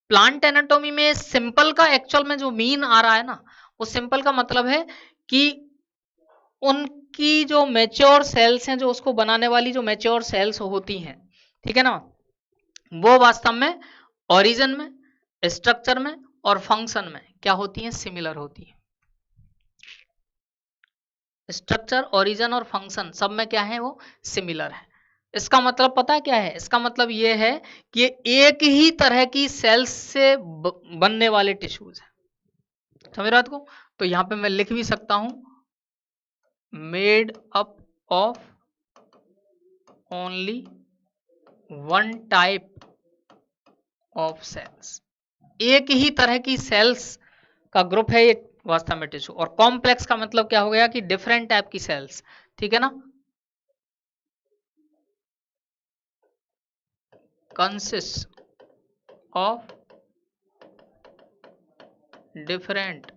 प्लांट एनाटॉमी में सिंपल का एक्चुअल में जो मीन आ रहा है ना, वो सिंपल का मतलब है कि उनकी जो मैच्योर सेल्स हैं, जो उसको बनाने वाली जो मैच्योर सेल्स होती हैं, ठीक है ना, वो वास्तव में ओरिजिन में, स्ट्रक्चर में और फंक्शन में क्या होती हैं, सिमिलर होती हैं। स्ट्रक्चर, ओरिजिन और फंक्शन सब में क्या है, वो सिमिलर है। इसका मतलब पता है क्या है, इसका मतलब ये है कि ये एक ही तरह की सेल्स से बनने वाले टिश्यूज हैं, समझ रहे हो। तो यहां पे मैं लिख भी सकता हूं, made up of only one type of cells, एक ही तरह की सेल्स का ग्रुप है ये वास्तव में टिश्यू। और कॉम्प्लेक्स का मतलब क्या हो गया कि डिफरेंट टाइप की सेल्स, ठीक है ना, consist of different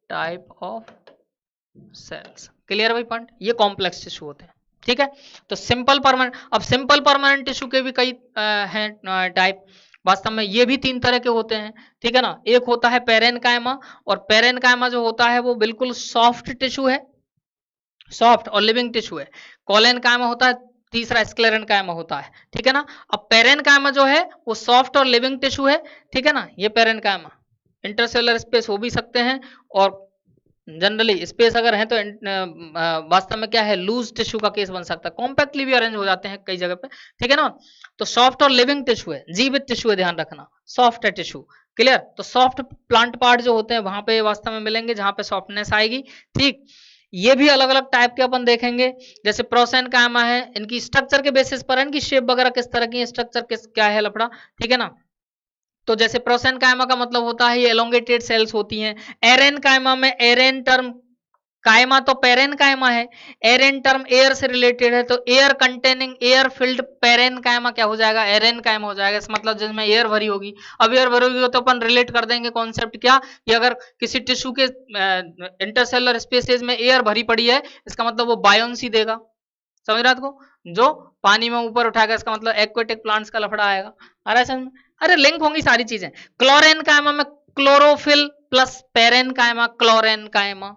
type of cells. Clear भाई पॉइंट, ये कॉम्प्लेक्स टिश्यू होते हैं, ठीक है। तो सिंपल परमानेंट, अब सिंपल परमानेंट टिश्यू के भी कई हैं टाइप, वास्तव में ये भी तीन तरह के होते हैं, ठीक है ना। एक होता है पेरेनकाइमा, और पेरेनकाइमा जो होता है वो बिल्कुल सॉफ्ट टिश्यू है, सॉफ्ट और लिविंग टिश्यू है। कोलेनकाइमा होता है, तीसरा स्क्लेरेनकाइमा होता है, ठीक है ना। अब पेरेनकाइमा जो है वो सॉफ्ट और लिविंग टिश्यू है, ठीक है ना। ये पेरेनकाइमा इंटरसेलुलर स्पेस हो भी सकते हैं और जनरली स्पेस अगर है तो वास्तव में क्या है, लूज टिश्यू का केस बन सकता है, कॉम्पैक्टली भी अरेंज हो जाते हैं कई जगह पे, ठीक है ना। तो सॉफ्ट और लिविंग टिश्यू है, जीवित टिश्यू है, ध्यान रखना, सॉफ्ट है टिश्यू, क्लियर। तो सॉफ्ट प्लांट पार्ट जो होते हैं वहां पे वास्तव में मिलेंगे जहां पे सॉफ्टनेस आएगी, ठीक। ये भी अलग अलग टाइप के अपन देखेंगे, जैसे प्रोसेनकाइमा है, इनकी स्ट्रक्चर के बेसिस पर, इनकी शेप वगैरह किस तरह की, स्ट्रक्चर किस क्या है लफड़ा, ठीक है ना। तो जैसे प्रोसेनकाइमा का मतलब होता है ये एलोंगेटेड सेल्स होती हैं। एरेनकाइमा में, एरेन टर्म, काइमा तो पेरेनकाइमा है, एरेन टर्म एयर से रिलेटेड है, तो air containing, air filled parenchyma क्या हो जाएगा, एरेनकाइमा हो जाएगा, इस मतलब जिसमें एयर भरी होगी। अब एयर भरी होगी तो अपन रिलेट कर देंगे कॉन्सेप्ट क्या, कि अगर किसी टिश्यू के इंटरसेलुलर स्पेसेस में एयर भरी पड़ी है, इसका मतलब वो बायोन्सी देगा, समझ रहा को, जो पानी में ऊपर उठाएगा, इसका मतलब एक्वेटिक प्लांट्स का लफड़ा आएगा। आ रहा है समझ में? अरे लिंक होंगी सारी चीजें। क्लोरेनकाइमा में chlorophyll plus parenchyma, chlorenchyma,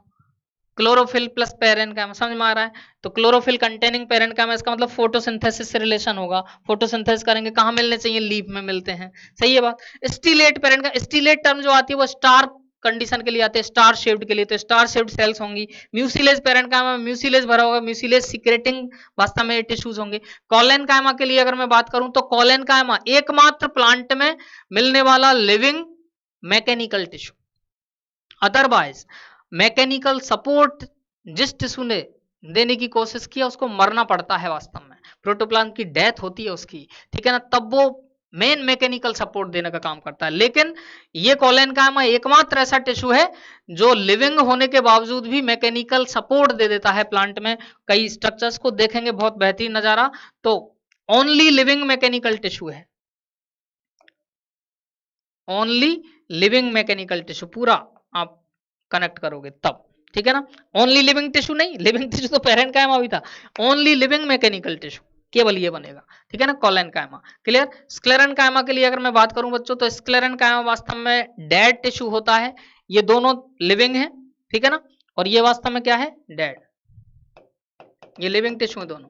chlorophyll plus parenchyma, समझ में आ रहा है। तो क्लोरोफिल कंटेनिंग पेरेनकाइमा, इसका मतलब फोटोसिंथेसिस से रिलेशन होगा, फोटोसिंथेसिस करेंगे, कहाँ मिलने चाहिए, लीफ में मिलते हैं, सही है बात। स्टीलेट पेरेनका, स्टीलेट टर्म जो आती है वो स्टार कंडीशन के लिए आते हैं, स्टार शेप्ड के लिए, तो स्टार शेप्ड सेल्स होंगी। म्यूसिलेज पेरेनकाइमा में म्यूसिलेज भरा होगा, म्यूसिलेज सीक्रेटिंग वास्तव में टिश्यूज होंगे। कॉलेनकाइमा के लिए अगर मैं बात करूं तो कॉलेनकाइमा एकमात्र प्लांट में मिलने वाला living mechanical tissue, otherwise mechanical support जिस टिश्यू ने देने की कोशिश किया उसको मरना पड़ता है, वास्तव में प्रोटोप्लाज्म की डेथ होती है उसकी, ठीक है ना, तब वो मेन मैकेनिकल सपोर्ट देने का काम करता है। लेकिन ये कॉलेनकाइमा एकमात्र ऐसा टिश्यू है जो लिविंग होने के बावजूद भी मैकेनिकल सपोर्ट दे देता है प्लांट में। कई स्ट्रक्चर्स को देखेंगे, बहुत बेहतरीन नजारा, तो ओनली लिविंग मैकेनिकल टिश्यू है, ओनली लिविंग मैकेनिकल टिश्यू, पूरा आप कनेक्ट करोगे तब, ठीक है ना। ओनली लिविंग टिश्यू नहीं, लिविंग टिश्यू तो पेरेनकाइमा भी था, ओनली लिविंग मैकेनिकल टिश्यू केवल ये बनेगा, ठीक है ना, कॉलेनकाइमा, क्लियर। स्क्लेरेनकाइमा के लिए अगर मैं बात करूं बच्चों, तो स्क्लेरेनकाइमा वास्तव में डेड टिश्यू होता है, ये दोनों लिविंग है, ठीक है ना, और ये वास्तव में क्या है, डेड, ये लिविंग टिश्यू है दोनों,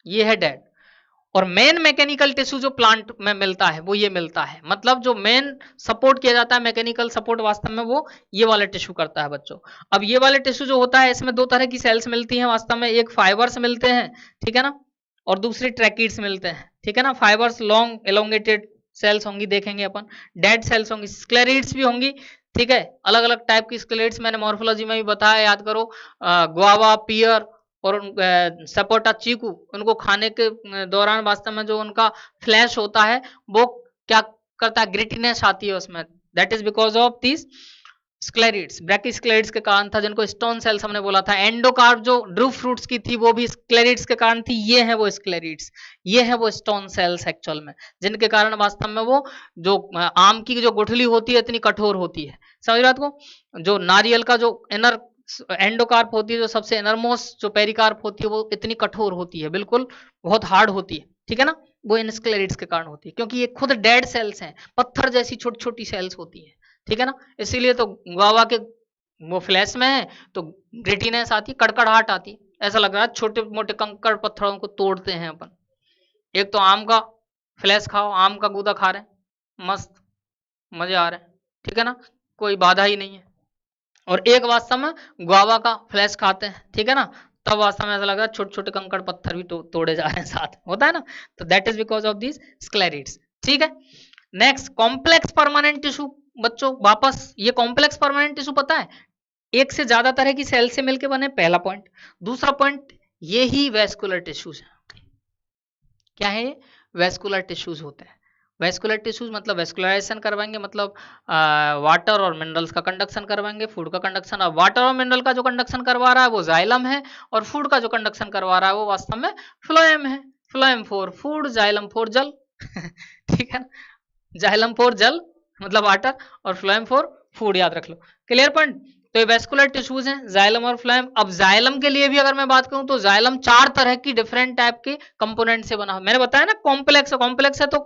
ये है डेड। और मेन मैकेनिकल टिश्यू जो प्लांट में मिलता है वो ये मिलता है, मतलब जो मेन सपोर्ट किया जाता है, मैकेनिकल सपोर्ट वास्तव में वो ये वाला टिश्यू करता है बच्चों। अब ये वाले टिश्यू जो होता है इसमें दो तरह की सेल्स मिलती हैं वास्तव में, एक फाइबर्स मिलते हैं, ठीक है ना, और दूसरी ट्रैकिड्स मिलते हैं, ठीक है ना। फाइबर्स लॉन्ग एलोंगेटेड सेल्स होंगी, देखेंगे अपन, डेड सेल्स होंगी, स्क्लेरिड्स भी होंगी, ठीक है, अलग अलग टाइप की स्क्लेरिड्स मैंने मॉर्फोलॉजी में भी बताया, याद करो, गुआवा, पियर और सपोटा, चीकू, उनको खाने के दौरान वास्तव में जो उनका फ्लैश होता है वो क्या करता है, ग्रिटीनेस आती है उसमें, that is because of this sclereids, brachysclereids के कारण था, जिनको स्टोन सेल्स हमने बोला था। एंडोकार्प जो ड्रूप फ्रूट्स की थी वो भी स्क्लेरिड्स के कारण थी, ये है वो स्क्लेरिड्स, ये है वो स्टोन सेल्स एक्चुअल में, जिनके कारण वास्तव में वो जो आम की जो गुठली होती है इतनी कठोर होती है, समझ रहे हो आपको, जो नारियल का जो इनर एंडोकार्प होती है, जो सबसे इनरमोस्ट जो पेरिकार्प होती है, वो इतनी कठोर होती है, बिल्कुल बहुत हार्ड होती है, ठीक है ना, वो इन स्क्लेरिड्स के कारण होती है, क्योंकि ये खुद डेड सेल्स हैं, पत्थर जैसी छोटी छोटी सेल्स होती है, ठीक है ना। इसीलिए तो गुआवा के वो फ्लैश में है तो ग्रिटीनेस आती है, कड़कड़ाहट आती है, ऐसा लग रहा है छोटे मोटे कंकड़ पत्थरों को तोड़ते हैं अपन। एक तो आम का फ्लैश खाओ, आम का गूदा खा रहे हैं, मस्त मजे आ रहे हैं, ठीक है ना, कोई बाधा ही नहीं है। और एक वास्तव में गुआवा का फ्लैश खाते हैं, ठीक है ना, तब वास्तव में ऐसा लग रहा है छोटे छोटे कंकड़ पत्थर भी तोड़े जा रहे हैं साथ, होता है ना, तो that is because of this sclereids, ठीक है। नेक्स्ट कॉम्प्लेक्स परमानेंट टिश्यू, बच्चों वापस ये कॉम्प्लेक्स परमानेंट टिश्यू पता है एक से ज्यादा तरह की सेल से मिलकर बने, पहला पॉइंट। दूसरा पॉइंट, ये ही वेस्कुलर टिश्यूज है, क्या है ये, वेस्कुलर टिश्यूज होते हैं। वेस्कुलर टिश्यूज मतलब वेस्कुलराइजेशन करवाएंगे, मतलब वाटर और मिनरल्स का कंडक्शन करवाएंगे, फूड का कंडक्शन। अब वाटर और मिनरल का जो कंडक्शन करवा रहा है वो जाइलम है, और फूड का जो कंडक्शन करवा रहा है वो वास्तव में फ्लोएम है। Phloem for food, xylem for जल ठीक है, जाइलम फॉर जल मतलब वाटर, और फ्लोएम फॉर फूड, याद रख लो, क्लियर पॉइंट। तो ये वेस्कुलर टिश्यूज हैं, जाइलम और फ्लोएम। अब जाइलम के लिए भी अगर मैं बात करूं तो जाइलम चार तरह की डिफरेंट टाइप के कंपोनेंट से बना है, मैंने बताया ना कॉम्प्लेक्स है, कॉम्प्लेक्स है तो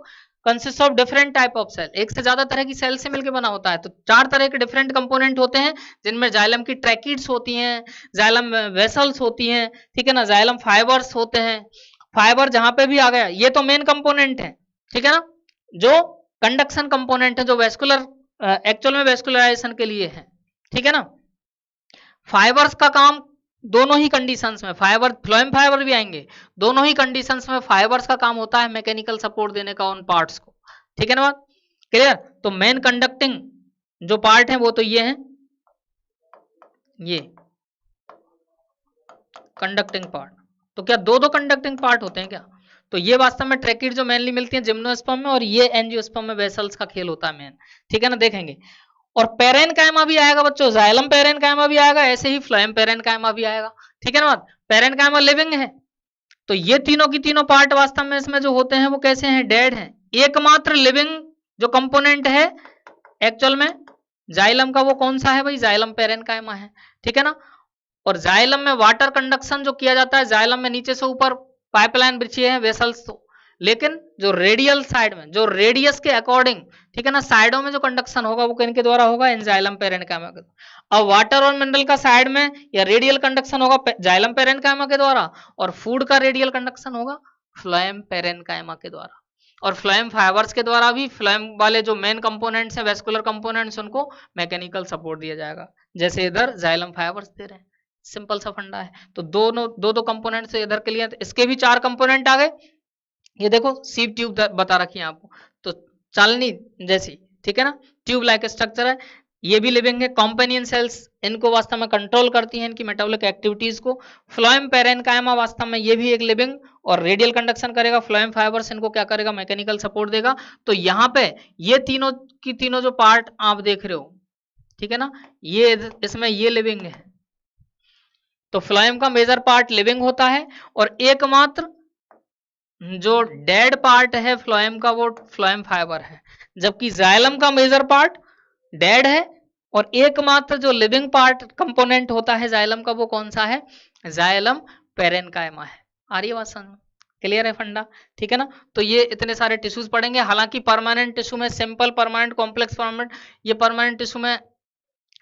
consist of different type of cell, एक से ज्यादा तरह की सेल से मिलकर बना होता है, तो चार तरह के डिफरेंट कंपोनेंट होते हैं, जिनमें जाइलम की ट्रैकिड्स होती हैं, जाइलम वेसल्स होती हैं, ठीक है ना, जाइलम फाइबर्स होते हैं। फाइबर जहां पे भी आ गया ये तो मेन कंपोनेंट है, ठीक है ना, जो कंडक्शन कंपोनेंट है, जो वेस्कुलर एक्चुअल में वेस्कुलराइजेशन के लिए है, ठीक है ना। फाइबर्स का काम दोनों ही कंडीशंस में, फाइबर फ्लोएम फाइबर भी आएंगे, दोनों ही कंडीशंस में फाइबर्स का काम होता है मैकेनिकल सपोर्ट देने का उन पार्ट्स को। ठीक है ना बात क्लियर? तो मेन कंडक्टिंग जो पार्ट है वो तो ये है, ये कंडक्टिंग पार्ट। तो क्या दो दो कंडक्टिंग पार्ट होते हैं क्या? तो ये वास्तव में ट्रैकिड जो मेनली मिलती है जिम्नोस्पर्म में, और ये एंजियोस्पर्म में वेसल्स का खेल होता है मेन। ठीक है ना, देखेंगे। और पेरेनकाइमा भी आएगा बच्चों, जाइलम पेरेनकाइमा भी आएगा, ऐसे ही फ्लोएम पेरेनकाइमा भी आएगा। ठीक है ना बात? पेरेनकाइमा लिविंग है, तो ये तीनों की तीनों पार्ट वास्तव में इसमें जो होते हैं वो कैसे हैं? डेड हैं। एकमात्र लिविंग जो कंपोनेंट है एक्चुअल में जाइलम का, वो कौन सा है भाई? जाइलम पेरेनकाइमा है। ठीक है ना? और जाइलम में वाटर कंडक्शन जो किया जाता है, जाइलम में नीचे से ऊपर पाइपलाइन बिछी है वेसल्स, तो लेकिन जो रेडियल साइड में, जो रेडियस के अकॉर्डिंग, ठीक है ना, साइडों में जो कंडक्शन होगा वो किनके द्वारा होगा? इन जाइलम पेरेनकाइमा के। अब वाटर और मिनरल का साइड में या रेडियल कंडक्शन होगा जाइलम पेरेनकाइमा के द्वारा, और फूड का रेडियल कंडक्शन होगा फ्लोएम पेरेनकाइमा के द्वारा। और फ्लोएम फाइबर्स के द्वारा भी फ्लोएम वाले जो मेन कंपोनेंट्स हैं, वेस्कुलर कंपोनेंट्स, उनको मैकेनिकल सपोर्ट दिया जाएगा, जैसे इधर जाइलम फाइबर्स दे रहे हैं। सिंपल सा फंडा है। तो दोनों दो दो कंपोनेंट से इधर के लिए, तो इसके भी 4 कंपोनेंट आ गए। ये देखो सीव ट्यूब बता रखी है आपको, तो चालनी जैसी, ठीक है ना, ट्यूब लाइक स्ट्रक्चर है। ये भी लिविंग है। कॉम्पेनियन सेल्स इनको वास्तव में कंट्रोल करती हैं इनकी मेटाबॉलिक एक्टिविटीज को। फ्लोएम पेरेनकाइमा वास्तव में ये भी एक लिविंग और रेडियल कंडक्शन करेगा। फ्लोएम फाइबर्स इनको क्या करेगा? मैकेनिकल सपोर्ट देगा। तो यहाँ पे ये तीनों की तीनों जो पार्ट आप देख रहे हो, ठीक है ना, ये इसमें ये लिविंग है। तो फ्लोएम का मेजर पार्ट लिविंग होता है, और एकमात्र जो डेड पार्ट है फ्लोएम का वो फ्लोएम फाइबर है, जबकि जाइलम का मेजर पार्ट डेड है, और एकमात्र जो लिविंग पार्ट कंपोनेंट होता है जाइलम का वो कौन सा है? जाइलम पेरेनकाइमा है। आ रही है बात समझ में? क्लियर है फंडा? ठीक है ना? तो ये इतने सारे टिश्यूज पढ़ेंगे। हालांकि परमानेंट टिश्यू में सिंपल परमानेंट, कॉम्प्लेक्स परमानेंट, ये परमानेंट टिश्यू में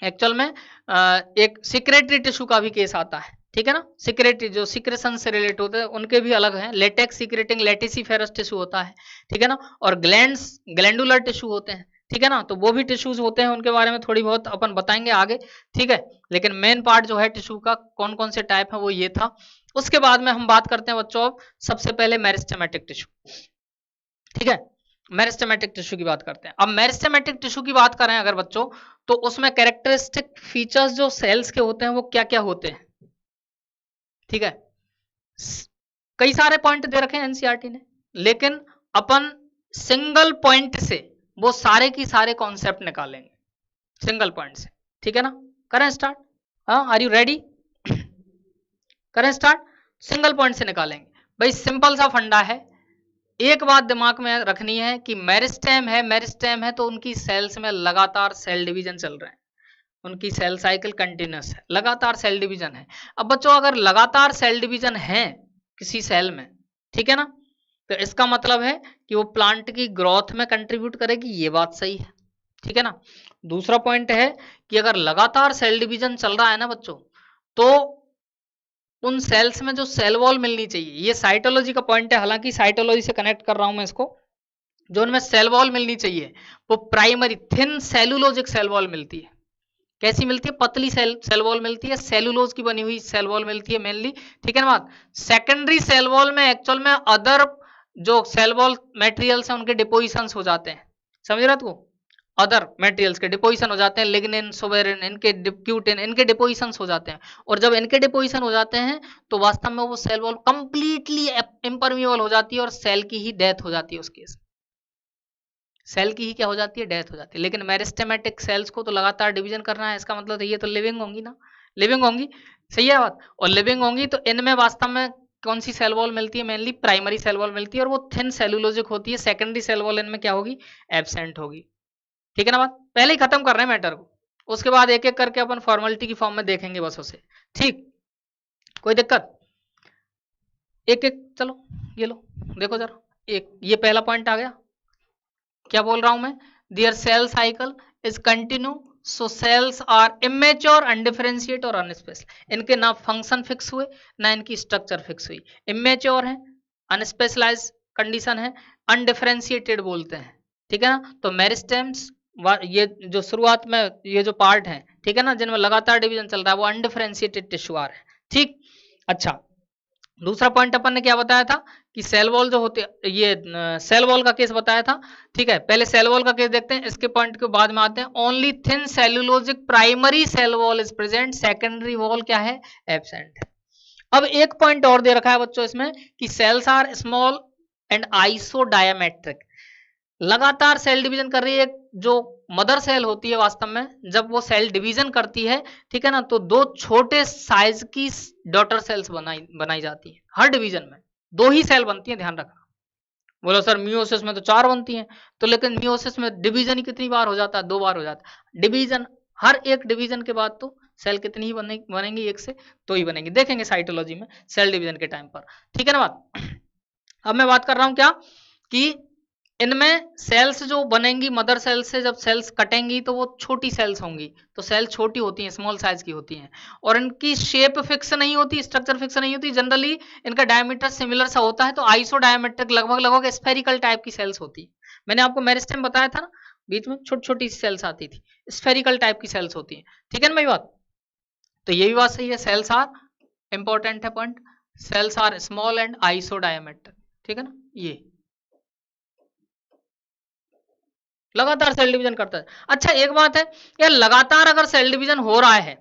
एक्चुअल में एक सिक्रेटरी टिश्यू का भी केस आता है। ठीक है ना? सिक्रेटरी जो सिक्रेशन से रिलेट होते हैं उनके भी अलग हैं। लेटेक्स सिक्रेटिंग लेटिसिफेरस टिश्यू होता है, ठीक है ना, और ग्लैंड्स ग्लैंडुलर टिश्यू होते हैं, ठीक है ना, तो वो भी टिश्यूज होते हैं, उनके बारे में थोड़ी बहुत अपन बताएंगे आगे, ठीक है। लेकिन मेन पार्ट जो है टिश्यू का कौन कौन से टाइप है वो ये था। उसके बाद में हम बात करते हैं बच्चों सबसे पहले मेरिस्टेमेटिक टिश्यू, ठीक है, मेरिस्टेमेटिक टिश्यू की बात करते हैं। अब मेरिस्टेमेटिक टिश्यू की बात करें अगर बच्चों, तो उसमें कैरेक्टरिस्टिक फीचर्स जो सेल्स के होते हैं वो क्या क्या होते हैं, ठीक है। कई सारे पॉइंट दे रखे हैं एनसीईआरटी ने, लेकिन अपन सिंगल पॉइंट से वो सारे की सारे कॉन्सेप्ट निकालेंगे सिंगल पॉइंट से, ठीक है ना। करें स्टार्ट? हाँ, आर यू रेडी? करें स्टार्ट। सिंगल पॉइंट से निकालेंगे भाई। सिंपल सा फंडा है, एक बात दिमाग में रखनी है कि मेरिस्टेम है, मेरिस्टेम है तो उनकी सेल्स में लगातार सेल डिवीजन चल रहे हैं, उनकी सेल साइकिल कंटिन्यूस है, लगातार सेल डिवीजन है। अब बच्चों अगर लगातार सेल डिवीजन है किसी सेल में, ठीक है ना, तो इसका मतलब है कि वो प्लांट की ग्रोथ में कंट्रीब्यूट करेगी, ये बात सही है, ठीक है ना। दूसरा पॉइंट है कि अगर लगातार सेल डिवीजन चल रहा है ना बच्चों, तो उन सेल्स में जो सेल वॉल मिलनी चाहिए, ये साइटोलॉजी का पॉइंट है, हालांकि साइटोलॉजी से कनेक्ट कर रहा हूं मैं इसको, जो उनमें सेल वॉल मिलनी चाहिए वो primary thin cellulosic cell wall मिलती है। कैसी मिलती है? पतली सेल वॉल मिलती है, सेलुलोज की बनी हुई सेल वॉल मिलती है मेनली, ठीक है ना बात। सेकेंडरी सेल वॉल में एक्चुअल में अदर जो सेल वॉल मटेरियल्स हैं उनके डिपोजिशंस हो जाते हैं, समझ रहे हो? अदर मटेरियल्स के डिपोजिशन हो जाते हैं, लिग्निन, सोवेरिन, इनके क्यूटिन, इनके डिपोजिशंस हो जाते हैं। और जब इनके डिपोजिशन हो जाते हैं तो वास्तव में वो सेल वॉल कंप्लीटली इम्परमिएबल हो जाती है और सेल की ही डेथ हो जाती है। उस केस सेल की ही क्या हो जाती है? डेथ हो जाती है। लेकिन मेरिस्टेमेटिक सेल्स को तो लगातार डिवीजन करना है, इसका मतलब ये तो लिविंग होंगी ना, लिविंग होंगी, सही है बात। और लिविंग होंगी तो इनमें वास्तव में कौन सी सेल वॉल मिलती है? मेनली प्राइमरी सेल वॉल मिलती है, और वो थिन सेलुलोजिक होती है। सेकेंडरी सेल वॉल इनमें क्या होगी? एब्सेंट होगी, ठीक है ना बात। पहले ही खत्म कर रहे हैं मैटर को, उसके बाद एक एक करके अपन फॉर्मेलिटी की फॉर्म में देखेंगे बस उसे, ठीक, कोई दिक्कत? एक एक चलो, ये लो देखो जरा, एक ये पहला पॉइंट आ गया। क्या बोल रहा हूं मैं? Their cell cycle is continue, so cells are immature, undifferentiate और अनस्पेशल। इनके ना फंक्शन फिक्स हुए ना इनकी स्ट्रक्चर फिक्स हुई। इमेच्योर है, अनस्पेशलाइज कंडीशन है, अनडिफरेंशिएटेड बोलते हैं, ठीक है ना। तो मेरिस्टेम्स ये जो शुरुआत में ये जो पार्ट है, ठीक है ना, जिनमें लगातार डिवीजन चल रहा है वो अनडिफरेंशिएटेड टिश्यू आर है। ठीक, अच्छा दूसरा पॉइंट अपन ने क्या बताया था कि सेल वॉल जो होते, ये सेल वॉल का केस बताया था। ठीक है, पहले सेल वॉल का केस देखते हैं, इसके पॉइंट के बाद में आते हैं। Only thin cellulosic primary cell wall is present, secondary wall क्या है, एब्सेंट है। अब एक पॉइंट और दे रखा है बच्चों इसमें कि cells are small and isodiametric, लगातार सेल डिवीजन कर रही है। जो मदर सेल होती है वास्तव में जब वो सेल डिवीजन करती है, ठीक है ना, तो दो छोटे साइज की डॉटर सेल्स बनाई जाती है। हर डिवीजन में दो ही सेल बनती है, ध्यान रखना। बोलो सर मियोसिस में तो 4 बनती हैं, तो लेकिन मियोसिस में डिवीजन ही कितनी बार हो जाता है, 2 बार हो जाता है डिवीजन। हर एक डिवीजन के बाद तो सेल कितनी ही बनेंगी, एक से 2 ही बनेंगी, देखेंगे साइटोलॉजी में सेल डिवीजन के टाइम पर। ठीक है ना बात। अब मैं बात कर रहा हूं क्या कि इनमें सेल्स जो बनेंगी मदर सेल से, जब सेल्स कटेंगी तो वो छोटी सेल्स होंगी, तो सेल छोटी होती हैं, स्मॉल साइज की होती हैं, और इनकी शेप फिक्स नहीं होती, स्ट्रक्चर फिक्स नहीं होती, जनरली इनका डायमीटर सिमिलर सा होता है, तो आइसो डायमेट्रिक लगभग स्फेरिकल टाइप की सेल्स होती है। मैंने आपको मेरिस्टेम बताया था ना, बीच में छोटी छोटी सेल्स आती थी, स्फेरिकल टाइप की सेल्स होती है। ठीक है ना भाई बात, तो ये भी बात सही है, सेल्स आर इंपॉर्टेंट है point, cells are small and isodiametric. ठीक है ना, ये लगातार सेल डिवीजन करता है। अच्छा एक बात है यार, लगातार अगर सेल डिवीजन हो रहा है,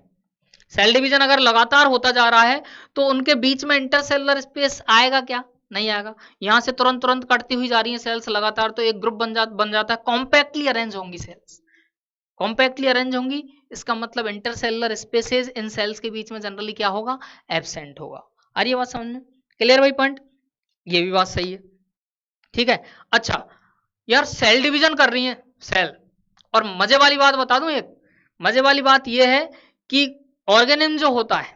सेल डिवीजन अगर लगातार होता जा रहा है, तो उनके बीच में इंटरसेलुलर स्पेस आएगा क्या, नहीं आएगा। यहां से तुरंत तुरंत कटती हुई जा रही है सेल्स लगातार, तो एक ग्रुप बन जाता है, कॉम्पैक्टली अरेंज होंगी सेल्स, कॉम्पैक्टली अरेंज होंगी। इसका मतलब इंटरसेलुलर स्पेसेस इन सेल्स के बीच में जनरली क्या होगा, एब्सेंट होगा। आ रही है बात समझ में, क्लियर भाई पॉइंट, ये भी बात सही है। ठीक है, अच्छा यार सेल डिवीजन कर रही है सेल, और मजे वाली बात बता दूं, एक मजे वाली बात यह है कि ऑर्गेनिज्म जो होता है,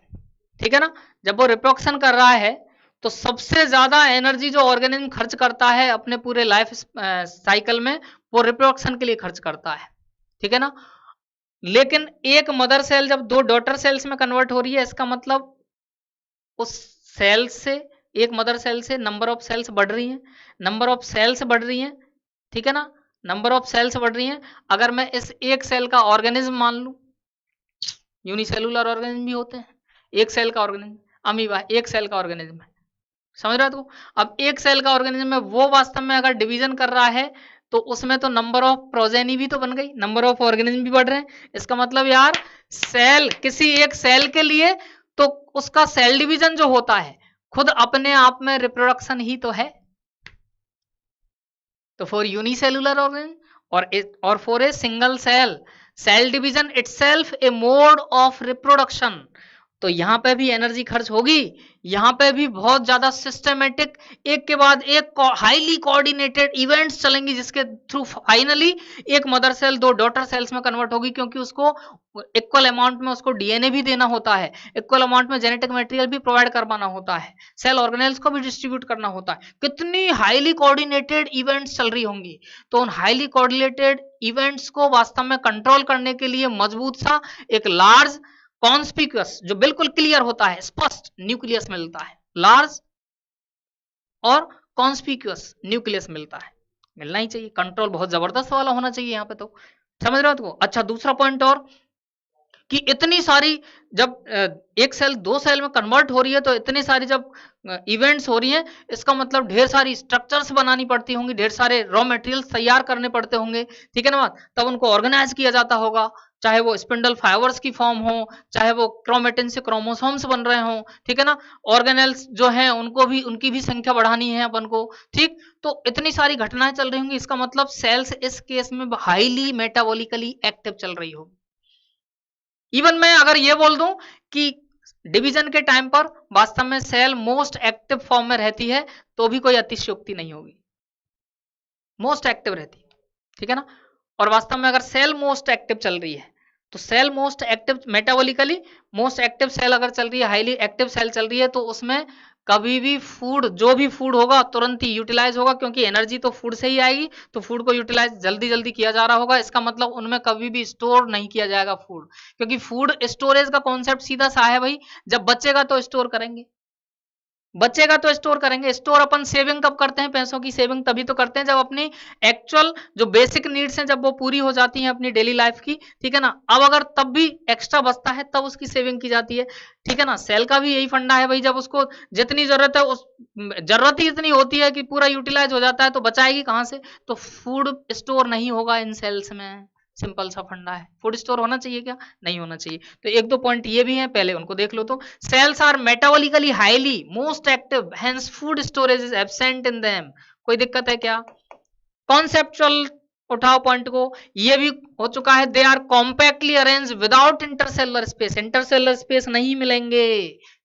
ठीक है ना, जब वो रिप्रोडक्शन कर रहा है तो सबसे ज्यादा एनर्जी जो ऑर्गेनिज्म खर्च करता है अपने पूरे लाइफ साइकिल में, वो रिप्रोडक्शन के लिए खर्च करता है। ठीक है ना, लेकिन एक मदर सेल जब 2 डॉटर सेल्स में कन्वर्ट हो रही है, इसका मतलब उस सेल से, एक मदर सेल से नंबर ऑफ सेल्स बढ़ रही हैं, नंबर ऑफ सेल्स बढ़ रही हैं। ठीक है ना, नंबर ऑफ सेल्स बढ़ रही हैं। अगर मैं इस एक सेल का ऑर्गेनिज्म मान लूं, यूनिसेलुलर ऑर्गेनिज्म भी होते हैं, एक सेल का ऑर्गेनिज्म, अमीबा एक सेल का ऑर्गेनिज्म है, समझ रहे हो तो। अब एक सेल का ऑर्गेनिज्म है, वो वास्तव में अगर डिवीजन कर रहा है तो उसमें तो नंबर ऑफ प्रोजेनी भी तो बन गई, नंबर ऑफ ऑर्गेनिज्म भी बढ़ रहे हैं। इसका मतलब यार सेल, किसी एक सेल के लिए तो उसका सेल डिवीजन जो होता है खुद अपने आप में रिप्रोडक्शन ही तो है। तो फॉर यूनिसेलुलर ऑर्गेनिज्म और for a single cell, cell division itself a mode of reproduction. तो यहां पे भी एनर्जी खर्च होगी, यहां पे भी बहुत ज्यादा सिस्टमेटिक, एक के बाद एक हाईली कोऑर्डिनेटेड इवेंट्स चलेंगी, जिसके थ्रू फाइनली एक मदर सेल 2 डॉटर सेल्स में कन्वर्ट होगी, क्योंकि उसको इक्वल अमाउंट में उसको डीएनए भी देना होता है, इक्वल अमाउंट में जेनेटिक मटेरियल भी प्रोवाइड करवाना होता है, सेल ऑर्गेनेल्स को भी डिस्ट्रीब्यूट करना होता है। कितनी हाईली कोऑर्डिनेटेड इवेंट्स चल रही होंगी, तो उन हाईली कोऑर्डिनेटेड इवेंट्स को वास्तव में कंट्रोल करने के लिए मजबूत सा एक लार्ज कॉन्स्पिक्यूअस, जो बिल्कुल क्लियर होता है, स्पष्ट न्यूक्लियस मिलता है, लार्ज और कॉन्स्पिक्यूअस न्यूक्लियस मिलता है, मिलना ही चाहिए। कंट्रोल बहुत जबरदस्त वाला होना चाहिए यहाँ पे, तो समझ रहे हो तो। अच्छा दूसरा पॉइंट और कि इतनी सारी जब एक सेल 2 सेल में कन्वर्ट हो रही है, तो इतनी सारी जब इवेंट्स हो रही हैं, इसका मतलब ढेर सारी स्ट्रक्चर्स बनानी पड़ती होंगी, ढेर सारे रॉ मटेरियल्स तैयार करने पड़ते होंगे। ठीक है ना बात, तब उनको ऑर्गेनाइज किया जाता होगा, चाहे वो स्पिंडल फाइबर्स की फॉर्म हो, चाहे वो क्रोमेटिन से क्रोमोसोम्स बन रहे हो। ठीक है ना, ऑर्गेनेल्स जो हैं उनको भी, उनकी भी संख्या बढ़ानी है अपन को। ठीक, तो इतनी सारी घटनाएं चल रही होंगी, इसका मतलब सेल्स इस केस में हाईली मेटाबॉलिकली एक्टिव चल रही होगी। इवन मैं अगर ये बोल दूं कि डिवीजन के टाइम पर वास्तव में सेल मोस्ट एक्टिव फॉर्म में रहती है, तो भी कोई अतिशयोक्ति नहीं होगी, मोस्ट एक्टिव रहती है। ठीक है ना, और वास्तव में अगर सेल मोस्ट एक्टिव चल रही है, तो cell most active metabolically most active cell अगर चल रही है, हाईली एक्टिव सेल चल रही है, तो उसमें कभी भी फूड, जो भी फूड होगा तुरंत ही यूटिलाइज होगा, क्योंकि एनर्जी तो फूड से ही आएगी, तो फूड को यूटिलाइज जल्दी जल्दी किया जा रहा होगा। इसका मतलब उनमें कभी भी स्टोर नहीं किया जाएगा फूड, क्योंकि फूड स्टोरेज का कॉन्सेप्ट सीधा सा है भाई, जब बचेगा तो स्टोर करेंगे, बचेगा तो स्टोर करेंगे। स्टोर अपन सेविंग कब करते हैं? पैसों की सेविंग तभी तो करते हैं जब अपनी एक्चुअल जो बेसिक नीड्स हैं जब वो पूरी हो जाती हैं अपनी डेली लाइफ की, ठीक है ना। अब अगर तब भी एक्स्ट्रा बचता है तब उसकी सेविंग की जाती है, ठीक है ना। सेल का भी यही फंडा है भाई, जब उसको जितनी जरूरत है उस जरूरत ही इतनी होती है कि पूरा यूटिलाइज हो जाता है तो बचाएगी कहां से? तो फूड स्टोर नहीं होगा इन सेल्स में, सिंपल सा फंडा है। फूड स्टोर होना चाहिए क्या? नहीं होना चाहिए। तो एक दो पॉइंट ये भी हैं, पहले उनको देख लो। तो cells are metabolically highly most active, hence food storage is absent in them. कोई दिक्कत है क्या? कॉन्सेप्चुअल उठाओ पॉइंट को, ये भी हो चुका है। They are compactly arrange without intercellular space, intercellular space नहीं मिलेंगे,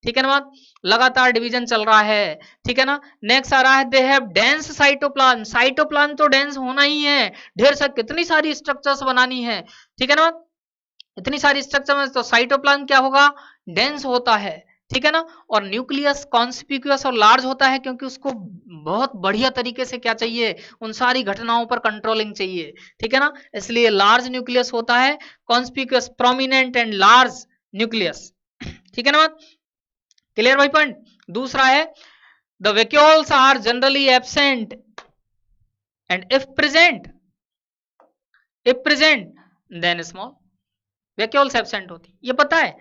ठीक है ना बात। लगातार डिवीजन चल रहा है, ठीक है ना। नेक्स्ट आ रहा है they have dense cytoplasm, cytoplasm तो डेंस होना ही है, ढेर सारी कितनी सारी स्ट्रक्चर्स बनानी है, ठीक है ना। इतनी सारी स्ट्रक्चर में तो साइटोप्लाज्म क्या होगा? डेंस होता है, ठीक है ना। और न्यूक्लियस कॉन्स्पिक्यूअस और लार्ज होता है क्योंकि उसको बहुत बढ़िया तरीके से क्या चाहिए? उन सारी घटनाओं पर कंट्रोलिंग चाहिए, ठीक है ना। इसलिए लार्ज न्यूक्लियस होता है, conspicuous, prominent and large nucleus, ठीक है ना। क्लियर भाई पॉइंट। दूसरा है the vacuoles are generally absent and if present then small. Vacuoles absent होती, ये पता है।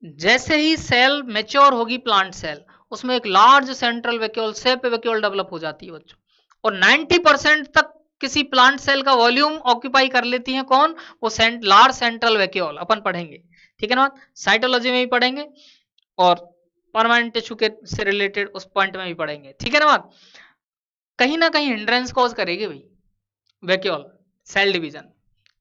जैसे ही सेल मैच्योर होगी, प्लांट सेल, उसमें एक large central vacuole, sap vacuole develop हो जाती है बच्चों। और 90% तक किसी प्लांट सेल का वॉल्यूम ऑक्यूपाई कर लेती है कौन? वो लार्ज सेंट्रल वैक्यूल, अपन पढ़ेंगे, ठीक है ना। साइटोलॉजी में भी पढ़ेंगे और परमानेंट टिश्यू के से रिलेटेड उस पॉइंट में भी पढ़ेंगे, ठीक है ना बात। कहीं ना कहीं हिंड्रेंस कॉज करेगी भाई वैक्यूल, सेल डिवीजन,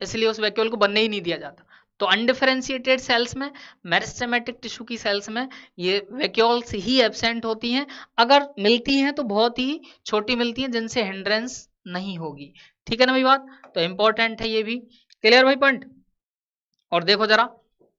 इसलिए उस वैक्यूल को बनने ही नहीं दिया जाता। तो अनडिफरेंशिएटेड सेल्स में, मेरिस्टेमेटिक टिश्यू की सेल्स में ये वैक्यूल्स ही एब्सेंट होती हैं। अगर मिलती हैं तो बहुत ही छोटी मिलती हैं जिनसे हिंड्रेंस नहीं होगी, ठीक है ना भाई बात। तो इंपॉर्टेंट है ये भी। क्लियर भाई पॉइंट। और देखो जरा,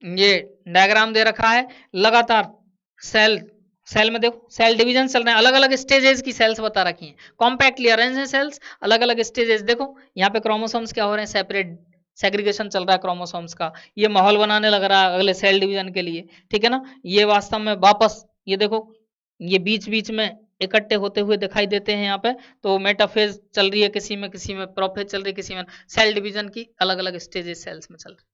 ये डायग्राम दे रखा है, लगातार सेल सेल में देखो सेल डिवीजन चल रहे हैं, अलग अलग स्टेजेस की सेल्स बता रखी हैं, कॉम्पैक्टली अरेंज है सेल्स, अलग अलग स्टेजेस। देखो यहाँ पे क्रोमोसोम्स क्या हो रहे हैं? सेपरेट, सेग्रीगेशन चल रहा है क्रोमोसोम्स का, ये माहौल बनाने लग रहा है अगले सेल डिवीजन के लिए, ठीक है ना। ये वास्तव में वापस ये देखो, ये बीच बीच में इकट्ठे होते हुए दिखाई देते हैं यहाँ पे। तो मेटाफेज चल रही है किसी में प्रोफेज चल रही है किसी में, सेल डिवीजन की अलग अलग स्टेजेस सेल्स में चल रही।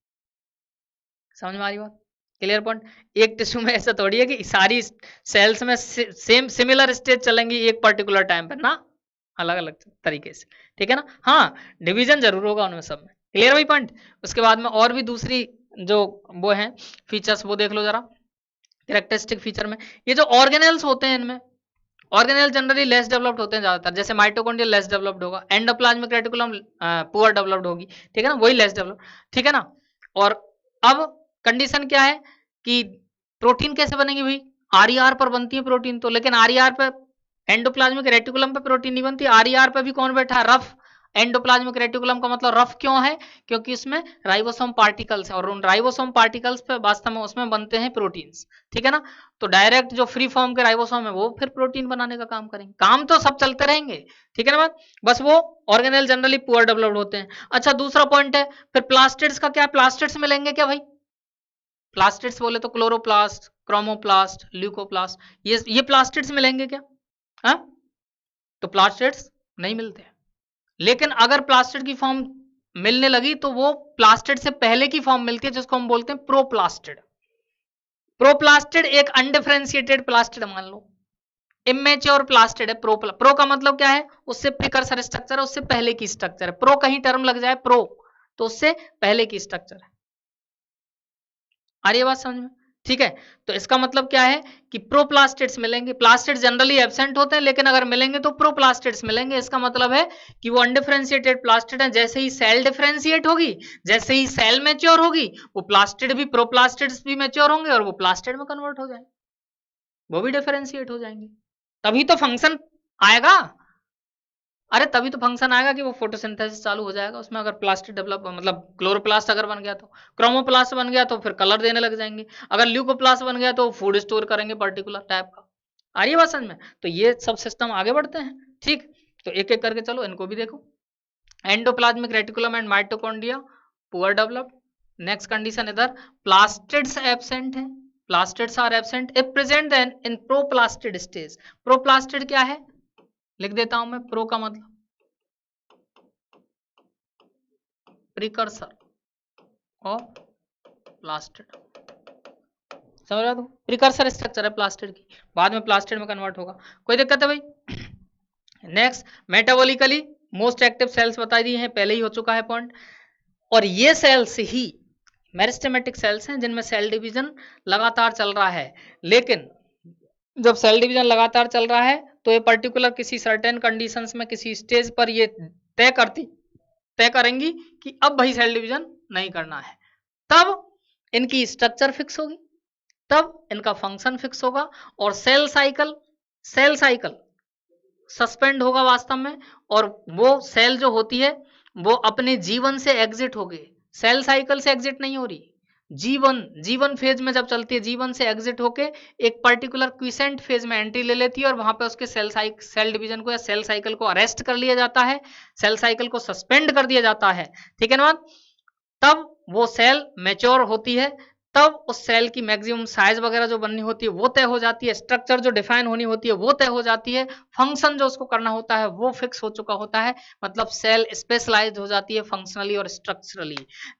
समझ में आ रही बात? Clear point. एक टिश्यू में ऐसा थोड़ी है कि सारी सेल्स में सेम सिमिलर स्टेज चलेंगी एक पर्टिकुलर टाइम पर ना, अलग अलग तरीके से, ठीक है ना। हाँ, डिवीजन जरूर होगा उनमें सब में। क्लियर भाई पॉइंट। उसके बाद में और भी दूसरी जो वो है फीचर्स, वो देख लो जरा कैरेक्टरिस्टिक फीचर में। ये जो ऑर्गेनेल्स होते हैं इनमें, ऑर्गेनेल जनरली लेस डेवलप्ड होते हैं ज्यादातर, जैसे माइटोकॉन्ड्रिया लेस डेवलप्ड होगा, एंडोप्लाज्मिक रेटिकुलम पुअर डेवलप्ड होगी, ठीक है ना, वही लेस डेवलप्ड, ठीक है ना। और अब कंडीशन क्या है कि प्रोटीन कैसे बनेगी भाई? आरईआर पर बनती है प्रोटीन तो, लेकिन आरईआर पे, एंडोप्लाज्मिक रेटिकुलम पे प्रोटीन नहीं बनती, आरईआर पे भी कौन बैठा है? रफ। एंडोप्लाज्मिक रेटिकुलम का मतलब रफ क्यों है? क्योंकि इसमें राइबोसोम पार्टिकल्स है और उन राइबोसोम पार्टिकल्स पे वास्तव में उसमें बनते हैं प्रोटीन्स, ठीक है ना। तो डायरेक्ट जो फ्री फॉर्म के राइबोसोम है वो फिर प्रोटीन बनाने का काम करेंगे, काम तो सब चलते रहेंगे, ठीक है ना बात। बस वो ऑर्गेनेल जनरली पुअर डेवलप्ड होते हैं। अच्छा, दूसरा पॉइंट है फिर प्लास्टिड्स का क्या? प्लास्टिड्स मिलेंगे क्या भाई? प्लास्टिड्स बोले तो क्लोरोप्लास्ट, क्रोमोप्लास्ट, ल्यूकोप्लास्ट, ये प्लास्टिड्स मिलेंगे क्या? हाँ, तो प्लास्टिड्स नहीं मिलते। लेकिन अगर प्लास्टिड की फॉर्म मिलने लगी तो वो प्लास्टिड से पहले की फॉर्म मिलती है जिसको हम बोलते हैं प्रोप्लास्टिड। प्रोप्लास्टिड एक अनडिफरेंशिएटेड प्लास्टिड मान लो, इमेच्योर प्लास्टिड है। प्रो का मतलब क्या है? उससे प्रिकर्सर स्ट्रक्चर है, उससे पहले की स्ट्रक्चर है। प्रो कहीं टर्म लग जाए प्रो तो उससे पहले की स्ट्रक्चर है। आ रही है बात समझ में? ठीक है, तो इसका मतलब क्या है कि प्रोप्लास्टिड्स मिलेंगे। प्लास्टिड्स जनरली एब्सेंट होते हैं लेकिन अगर मिलेंगे तो प्रोप्लास्टिड्स मिलेंगे। इसका मतलब है कि वो अनडिफरेंशिएटेड प्लास्टिड है। जैसे ही सेल डिफरेंशिएट होगी, जैसे ही सेल मैच्योर होगी, वो प्लास्टिड भी, प्रोप्लास्टिड्स भी मैच्योर होंगे और वो प्लास्टिड में कन्वर्ट हो जाएंगे, वो भी डिफरेंशिएट हो जाएंगे। तभी तो फंक्शन आएगा। अरे तभी तो फंक्शन आएगा कि वो फोटोसिंथेसिस चालू हो जाएगा उसमें। अगर प्लास्टिक डेवलप, मतलब क्लोरोप्लास्ट अगर बन गया तो, क्रोमोप्लास्ट बन गया तो फिर कलर देने लग जाएंगे, अगर ल्यूकोप्लास्ट बन गया तो फूड स्टोर करेंगे पर्टिकुलर टाइप का। आ रही है बात समझ में? तो ये सब सिस्टम आगे बढ़ते हैं, ठीक। तो एक एक करके चलो, इनको भी देखो। Endoplasmic reticulum and mitochondria poor developed. Next condition इधर प्लास्टिड्स एब्सेंट है, plastids are absent if present then in proplastid stage. Proplastid क्या है, लिख देता हूं मैं, प्रो का मतलब प्रिकर्सर और प्लास्टिड, समझ रहा, तो प्रिकर्सर स्ट्रक्चर है प्लास्टिड की, बाद में प्लास्टिड में कन्वर्ट होगा, कोई दिक्कत है भाई। Next, metabolically most active cells बता दी हैं, पहले ही हो चुका है पॉइंट, और ये सेल्स ही मेरिस्टेमेटिक सेल्स हैं जिनमें सेल डिवीजन लगातार चल रहा है। लेकिन जब सेल डिवीजन लगातार चल रहा है तो ये पर्टिकुलर किसी सर्टेन कंडीशंस में किसी स्टेज पर ये तय करेंगी कि अब भाई सेल डिवीजन नहीं करना है, तब इनकी स्ट्रक्चर फिक्स होगी, तब इनका फंक्शन फिक्स होगा, और सेल साइकिल सस्पेंड होगा वास्तव में, और वो सेल जो होती है वो अपने जीवन से एग्जिट हो गई, सेल साइकिल से एग्जिट नहीं हो रही, जीवन फेज में जब चलती है, जीवन से एग्जिट होके एक पर्टिकुलर क्विसेंट फेज में एंट्री ले लेती है, और वहां पे उसके सेल डिवीजन को या सेल साइकिल को अरेस्ट कर लिया जाता है, सेल साइकिल को सस्पेंड कर दिया जाता है, ठीक है ना। तब वो सेल मैच्योर होती है, तब उस सेल की मैक्सिमम साइज वगैरह जो बननी होती है वो तय हो जाती है, स्ट्रक्चर जो डिफाइन होनी होती है वो तय हो जाती है, फंक्शन जो उसको करना होता है वो फिक्स हो चुका होता है, मतलब सेल स्पेशलाइज्ड हो जाती है फंक्शनली और स्ट्रक्चरली।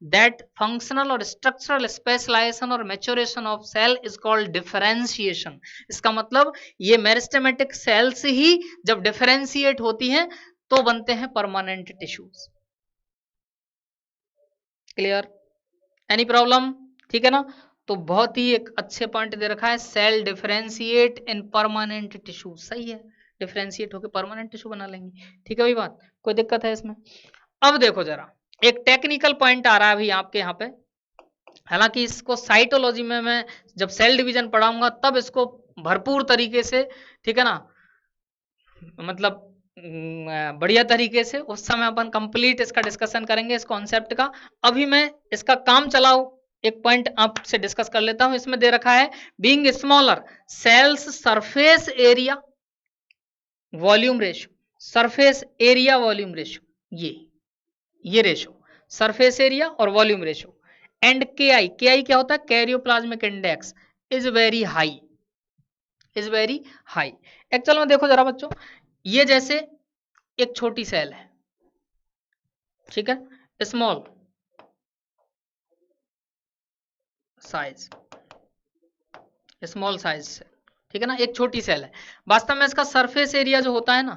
दैट फंक्शनल और स्ट्रक्चरल स्पेशलाइजेशन और maturation of cell is called differentiation. इसका मतलब ये मेरिस्टेमेटिक सेल्स ही जब डिफरेंशिएट होती हैं तो बनते हैं permanent tissues. Clear, any problem, ठीक है ना। तो बहुत ही एक अच्छे पॉइंट दे रखा है, cell differentiate in permanent tissue, सही है, डिफरेंशिएट होकर परमानेंट टिश्यू बना लेंगे, ठीक है भाई, बात कोई दिक्कत है इसमें। अब देखो जरा, एक टेक्निकल पॉइंट आ रहा है अभी आपके यहाँ पे, हालांकि इसको साइटोलॉजी में मैं जब सेल डिवीजन पढ़ाऊंगा तब इसको भरपूर तरीके से, ठीक है ना, मतलब बढ़िया तरीके से उस समय अपन कंप्लीट इसका डिस्कशन करेंगे इस कॉन्सेप्ट का। अभी मैं इसका काम चलाओ एक पॉइंट आपसे डिस्कस कर लेता हूं। इसमें दे रखा है being smaller cells surface area volume ratio, surface area volume ratio, ये रेशियो सरफेस एरिया और volume ratio, and K I क्या होता है, karyoplasmic index is very high, actual में देखो जरा बच्चों, ये जैसे एक छोटी सेल है, ठीक है, स्मॉल साइज से, ठीक है ना, एक छोटी सेल है, वास्तव में इसका सरफेस एरिया जो होता है ना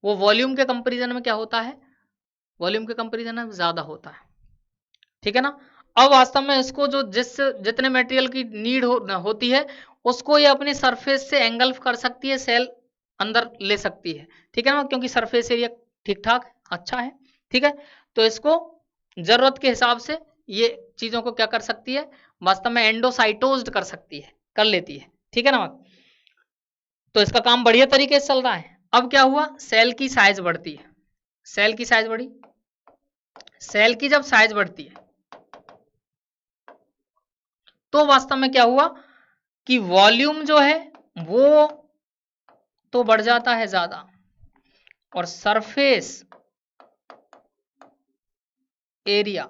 वो वॉल्यूम के कंपैरिजन में क्या होता है, वॉल्यूम के कंपैरिजन में ज्यादा होता है, ठीक है ना। अब वास्तव में इसको जो जितने मटेरियल की नीड होती है उसको ये अपनी सरफेस से एंगल्फ कर सकती है, सेल अंदर ले सकती है, ठीक है ना, क्योंकि सरफेस एरिया ठीक ठाक अच्छा है, ठीक है। तो इसको जरूरत के हिसाब से ये चीजों को क्या कर सकती है, वास्तव में एंडोसाइटोज्ड कर सकती है, कर लेती है, ठीक है ना। तो इसका काम बढ़िया तरीके से चल रहा है। अब क्या हुआ, सेल की साइज बढ़ती है, सेल की साइज बढ़ी, सेल की जब साइज बढ़ती है तो वास्तव में क्या हुआ कि वॉल्यूम जो है वो तो बढ़ जाता है ज्यादा, और सरफेस एरिया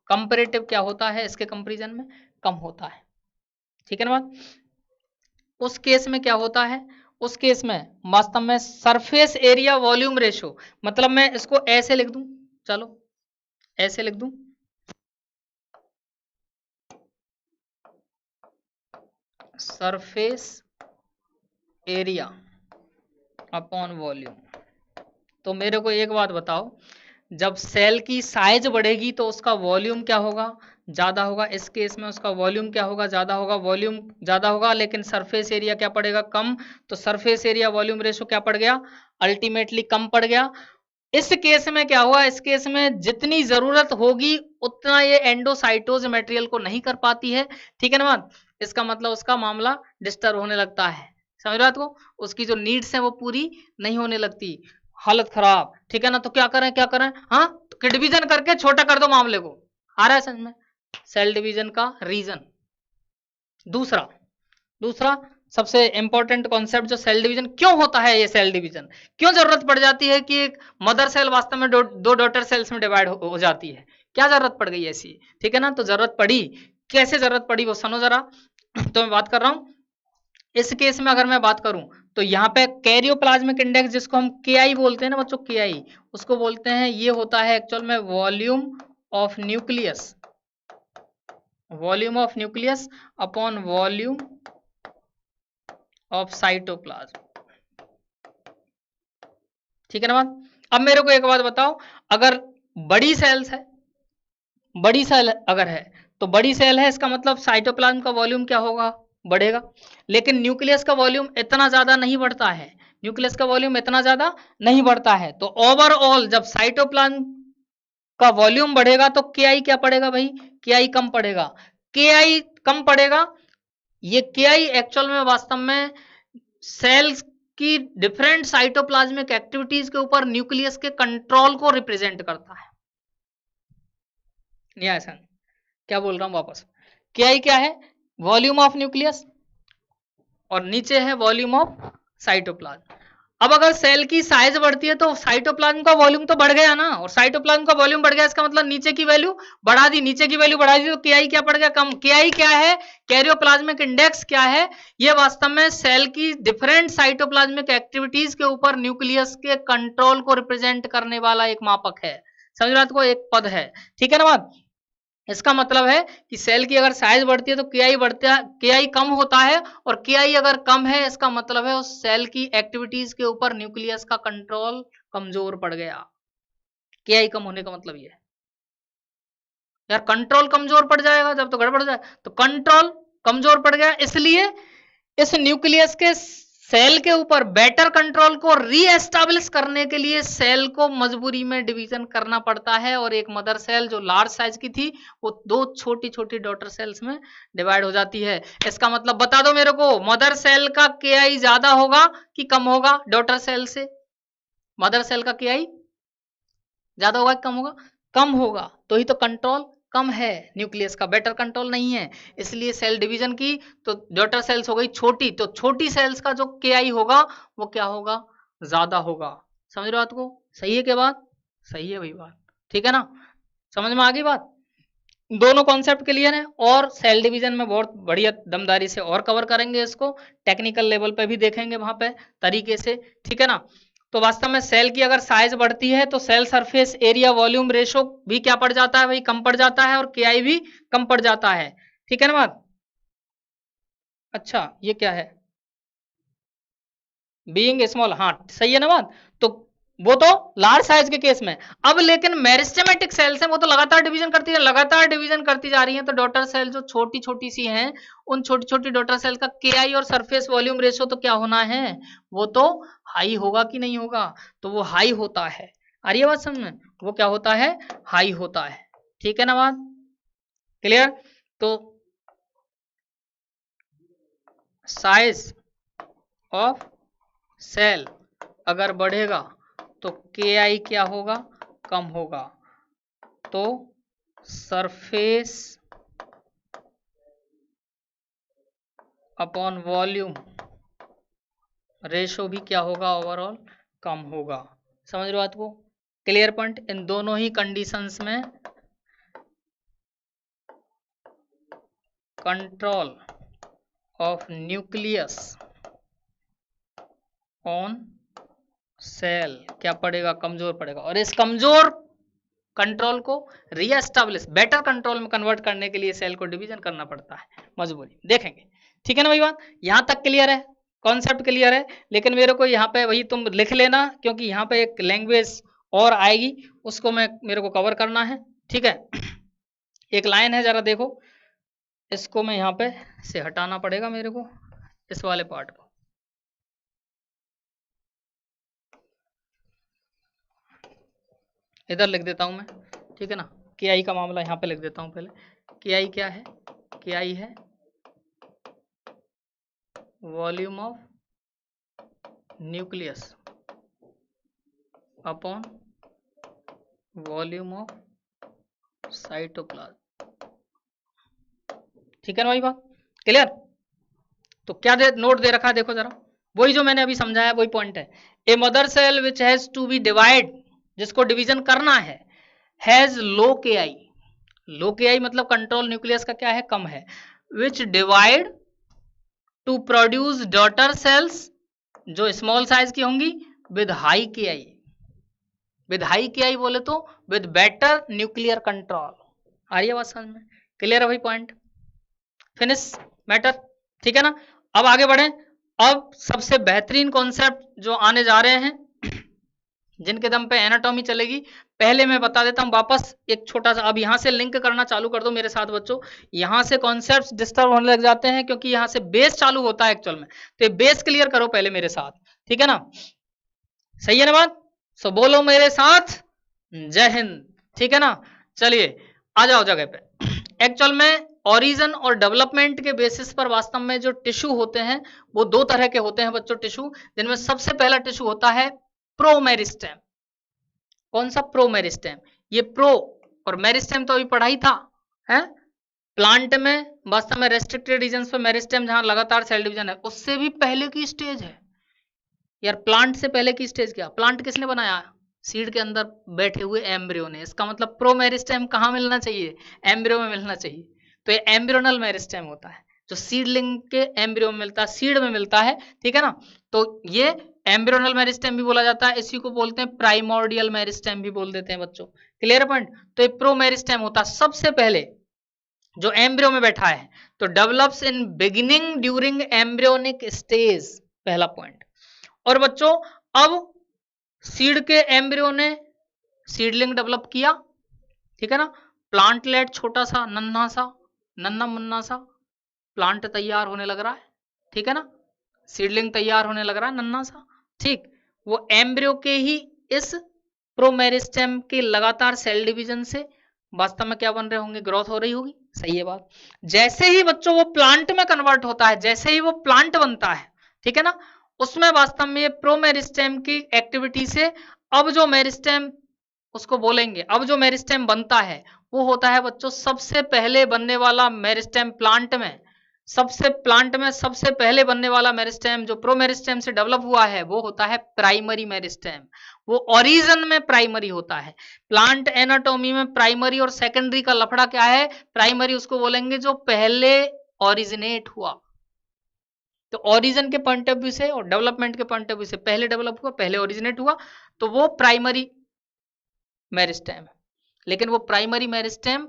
कंपैरेटिव क्या होता है इसके कंपैरिजन में कम होता है, ठीक है ना बात। उस केस में क्या होता है, उस केस में वास्तव में सरफेस एरिया वॉल्यूम रेशियो, मतलब मैं इसको ऐसे लिख दूं, चलो ऐसे लिख दूं, सरफेस एरिया अपॉन वॉल्यूम। तो मेरे को एक बात बताओ, जब सेल की साइज बढ़ेगी तो उसका वॉल्यूम क्या होगा, ज्यादा होगा, इस केस में उसका वॉल्यूम क्या होगा, ज्यादा होगा, वॉल्यूम ज्यादा होगा, लेकिन सरफेस एरिया क्या पड़ेगा, कम, तो सरफेस एरिया वॉल्यूम रेशो क्या पड़ गया, अल्टीमेटली कम पड़ गया। इस केस में क्या हुआ, इस केस में जितनी जरूरत होगी उतना ये एंडोसाइटोज मटेरियल को नहीं कर पाती है, ठीक है ना बात। इसका मतलब उसका मामला डिस्टर्ब होने लगता है, समझ रहे हो, उसकी जो नीड्स है वो पूरी नहीं होने लगती, हालत खराब, ठीक है ना। तो क्या करें, हाँ, तो डिवीजन करके छोटा कर दो मामले को, आ रहा है समझ में, सेल डिवीजन का रीजन। दूसरा सबसे इंपॉर्टेंट कॉन्सेप्ट जो सेल डिवीजन क्यों होता है, ये सेल डिवीजन क्यों जरूरत पड़ जाती है कि एक मदर सेल वास्तव में दो डॉटर सेल्स में डिवाइड हो जाती है, क्या जरूरत पड़ गई ऐसी, ठीक है ना। तो जरूरत पड़ी, कैसे जरूरत पड़ी वो सुनो जरा। तो मैं बात कर रहा हूं इस केस में, अगर मैं बात करूं तो यहाँ पे कैरियोप्लाज्मिक इंडेक्स, जिसको हम KI बोलते हैं ना बच्चों, KI, उसको बोलते हैं, ये होता है एक्चुअल में volume of nucleus, volume of nucleus upon volume of cytoplasm. ठीक है ना बात। अब मेरे को एक बात बताओ, अगर बड़ी सेल्स है, बड़ी सेल अगर है तो बड़ी सेल है, इसका मतलब साइटोप्लाज्म का वॉल्यूम क्या होगा, बढ़ेगा। लेकिन न्यूक्लियस का वॉल्यूम इतना ज्यादा नहीं बढ़ता है, न्यूक्लियस का वॉल्यूम इतना ज्यादा नहीं बढ़ता है। तो ओवरऑल जब साइटोप्लाज्म का वॉल्यूम बढ़ेगा तो KI क्या पड़ेगा भाई, KI कम पड़ेगा, KI कम पड़ेगा। ये KI एक्चुअल में वास्तव में सेल्स की डिफरेंट साइटोप्लाज्मिक एक्टिविटीज के ऊपर न्यूक्लियस के कंट्रोल को रिप्रेजेंट करता है। नहीं ऐसा, क्या बोल रहा हूं वापस, KI क्या है, वॉल्यूम ऑफ न्यूक्लियस, और नीचे है वॉल्यूम ऑफ साइटोप्लाज्म। अब अगर सेल की साइज बढ़ती है तो साइटोप्लाज्म का वॉल्यूम तो बढ़ गया ना, और साइटोप्लाज्म का वॉल्यूम बढ़ गया, इसका मतलब नीचे की वैल्यू बढ़ा दी, नीचे की वैल्यू बढ़ा दी, तो KI क्या पड़ गया, कम। KI क्या है, कैरियोप्लाज्मिक इंडेक्स क्या है, ये वास्तव में सेल की डिफरेंट साइटोप्लाज्मिक एक्टिविटीज के ऊपर न्यूक्लियस के कंट्रोल को रिप्रेजेंट करने वाला एक मापक है, समझ रहे को, एक पद है। ठीक है ना बात। इसका मतलब है कि सेल की अगर साइज बढ़ती है तो KI बढ़ता है, KI कम होता है, और KI अगर कम है इसका मतलब है उस सेल की एक्टिविटीज के ऊपर न्यूक्लियस का कंट्रोल कमजोर पड़ गया। KI कम होने का मतलब ये है यार, कंट्रोल कमजोर पड़ जाएगा जब तो गड़बड़ जाए, तो कंट्रोल कमजोर पड़ गया, इसलिए इस न्यूक्लियस के सेल के ऊपर बेटर कंट्रोल को रीएस्टैब्लिश करने के लिए सेल को मजबूरी में डिवीजन करना पड़ता है, और एक मदर सेल जो लार्ज साइज की थी वो दो छोटी छोटी डॉटर सेल्स में डिवाइड हो जाती है। इसका मतलब बता दो मेरे को, मदर सेल का KI ज्यादा होगा कि कम होगा डॉटर सेल से, मदर सेल का KI ज्यादा होगा कि कम होगा, कम होगा, तो ही तो कंट्रोल कम है, न्यूक्लियस का बेटर कंट्रोल नहीं है, इसलिए सेल डिवीजन की तो डॉटर सेल्स हो गई छोटी, तो छोटी सेल्स का जो KI होगा वो क्या होगा, ज्यादा होगा। समझ रहे हो बात को, सही है क्या बात, सही है भाई बात, ठीक है ना, समझ में आ गई बात। दोनों कॉन्सेप्ट क्लियर है, और सेल डिवीजन में बहुत बढ़िया दमदारी से और कवर करेंगे इसको, टेक्निकल लेवल पे भी देखेंगे वहां पे तरीके से, ठीक है ना। तो वास्तव में सेल की अगर साइज बढ़ती है तो cell surface area volume ratio भी क्या पड़ जाता है भाई, कम पड़ जाता है, और KI भी कम पड़ जाता है। ठीक है ना बात। अच्छा ये क्या है, बीइंग स्मॉल, हाँ सही है ना बात। तो वो तो लार्ज साइज के केस में, अब लेकिन मेरिस्टेमेटिक सेल्स हैं वो तो लगातार डिवीजन करती है, लगातार डिवीजन करती जा रही हैं, तो डॉटर सेल जो छोटी छोटी सी हैं, उन छोटी छोटी डॉटर सेल का KI और सरफेस वॉल्यूम रेशो तो क्या होना है, वो तो हाई होगा कि नहीं होगा, तो वो हाई होता है। आ रही है बात समझ में, वो क्या होता है, हाई होता है। ठीक है ना बात, क्लियर। तो साइज ऑफ सेल अगर बढ़ेगा तो KI क्या होगा, कम होगा, तो सरफेस अपॉन वॉल्यूम रेशो भी क्या होगा, ओवरऑल कम होगा। समझ रहे हो बात को, क्लियर पॉइंट। इन दोनों ही कंडीशंस में control of nucleus on cell क्या पड़ेगा, कमजोर पड़ेगा, और इस कमजोर कंट्रोल को रीएस्टैब्लिश बेटर कंट्रोल में कन्वर्ट करने के लिए सेल को डिवीजन करना पड़ता है मजबूरी, देखेंगे। ठीक है ना भाई बात, यहां तक क्लियर है, कॉन्सेप्ट क्लियर है। लेकिन मेरे को यहाँ पे वही तुम लिख लेना, क्योंकि यहाँ पे एक लैंग्वेज और आएगी, उसको मेरे को कवर करना है। ठीक है, एक लाइन है जरा देखो, इसको मैं यहाँ पे से हटाना पड़ेगा मेरे को, इस वाले पार्ट को। इधर लिख देता हूं मैं, ठीक है ना, KI का मामला यहाँ पे लिख देता हूं पहले। KI क्या है, KI है volume of nucleus upon volume of cytoplasm. ठीक है ना भाई बात, क्लियर। तो क्या नोट दे रखा है देखो जरा, वही जो मैंने अभी समझाया वही पॉइंट है। A mother cell which has to be divide, जिसको डिवीजन करना है, has low KI, low KI मतलब कंट्रोल न्यूक्लियस का क्या है, कम है, which divide to produce daughter cells जो स्मॉल साइज की होंगी with high KI, with high KI बोले तो विद बेटर न्यूक्लियर कंट्रोल। आ रही है बात समझ में? क्लियर है भाई पॉइंट? फिनिश मैटर, ठीक है ना। अब आगे बढ़े। अब सबसे बेहतरीन कॉन्सेप्ट जो आने जा रहे हैं जिनके दम पे एनाटॉमी चलेगी, पहले मैं बता देता हूं वापस एक छोटा सा। अब यहां से लिंक करना चालू कर दो मेरे साथ बच्चों। यहां से कॉन्सेप्ट्स डिस्टर्ब होने लग जाते हैं क्योंकि यहां से बेस चालू होता है एक्चुअल में। तो ये बेस क्लियर करो पहले मेरे साथ, ठीक है ना। सही है ना बात? सो बोलो मेरे साथ जय हिंद, ठीक है ना। चलिए आ जाओ जगह पे। एक्चुअल में ओरिजिन और डेवलपमेंट के बेसिस पर वास्तव में जो टिश्यू होते हैं वो दो तरह के होते हैं बच्चों टिश्यू, जिनमें सबसे पहला टिश्यू होता है प्रोमेरिस्टेम। कौन सा? प्रोमेरिस्टेम। ये प्रो और मेरिस्टेम तो अभी पढ़ा ही था, है? प्लांट में वास्तव में रेस्ट्रिक्टेड रीजन्स पे मेरिस्टेम जहां लगातार सेल डिवीजन है, उससे भी पहले की स्टेज है यार। प्लांट से पहले की स्टेज क्या? प्लांट किसने बनाया? सीड के अंदर बैठे हुए एम्ब्रियो ने। इसका मतलब प्रोमेरिस्टेम कहाँ मिलना चाहिए? एम्ब्रियो में मिलना चाहिए। तो ये एम्ब्रियोनल मेरिस्टेम होता है जो सीडलिंग के एम्ब्रियो में मिलता है, सीड में मिलता है, ठीक है ना। तो ये एम्ब्रियोनल मेरिस्टेम भी बोला जाता है, इसी को बोलते हैं प्राइमोर्डियल मेरिस्टेम भी बोल देते हैं बच्चों। Clear point? तो ये प्रोमेरिस्टेम होता है सबसे पहले जो एम्ब्रियो में बैठा है। तो develops in beginning during embryonic stage, पहला पॉइंट। और बच्चों अब सीड के एम्ब्रियो ने सीडलिंग डेवलप किया, ठीक है ना। प्लांटलेट छोटा सा नन्हा मुन्ना सा प्लांट तैयार होने लग रहा है, ठीक है ना। सीडलिंग तैयार होने लग रहा है नन्हा सा, ठीक। वो एम्ब्रियो के ही इस प्रोमेरिस्टेम के लगातार सेल डिवीजन से वास्तव में क्या बन रहे होंगे? ग्रोथ हो रही होगी। सही है बात। जैसे ही बच्चों वो प्लांट में कन्वर्ट होता है, जैसे ही वो प्लांट बनता है, ठीक है ना, उसमें वास्तव में ये प्रोमेरिस्टेम की एक्टिविटी से अब जो मेरिस्टेम उसको बोलेंगे, अब जो मेरिस्टेम बनता है वो होता है बच्चों सबसे पहले बनने वाला मेरिस्टेम प्लांट में। सबसे पहले बनने वाला मेरिस्टेम जो प्रोमेरिस्टेम से डेवलप हुआ है वो होता है प्राइमरी मेरिस्टेम। वो ओरिजिन में प्राइमरी होता है। प्लांट एनाटॉमी में प्राइमरी और सेकेंडरी का लफड़ा क्या है? प्राइमरी उसको बोलेंगे जो पहले ओरिजिनेट हुआ। तो ओरिजिन के पॉइंट ऑफ व्यू से और डेवलपमेंट के पॉइंट ऑफ व्यू से पहले डेवलप हुआ, पहले ओरिजिनेट हुआ, तो वो प्राइमरी मेरिस्टेम है। लेकिन वो प्राइमरी मेरिस्टेम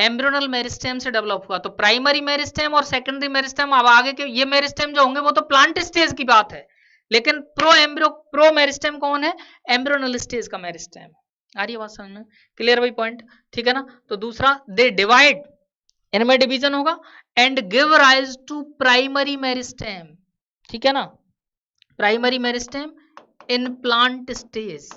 एम्ब्रियोनल मेरिस्टेम से डेवलप हुआ। तो प्राइमरी मेरिस्टेम और सेकेंडरी मेरिस्टेम, अब आगे के ये मेरिस्टेम जो होंगे वो तो प्लांट स्टेज की बात है, लेकिन प्रो मेरिस्टेम कौन है? एम्ब्रियोनल स्टेज का मेरिस्टेम। आ रही है बात समझ में? क्लियर भाई पॉइंट, ठीक है ना। तो दूसरा, दे डिवाइड, इनमें डिवीजन होगा, and give rise to primary meristem, ठीक है ना। Primary meristem in plant stage.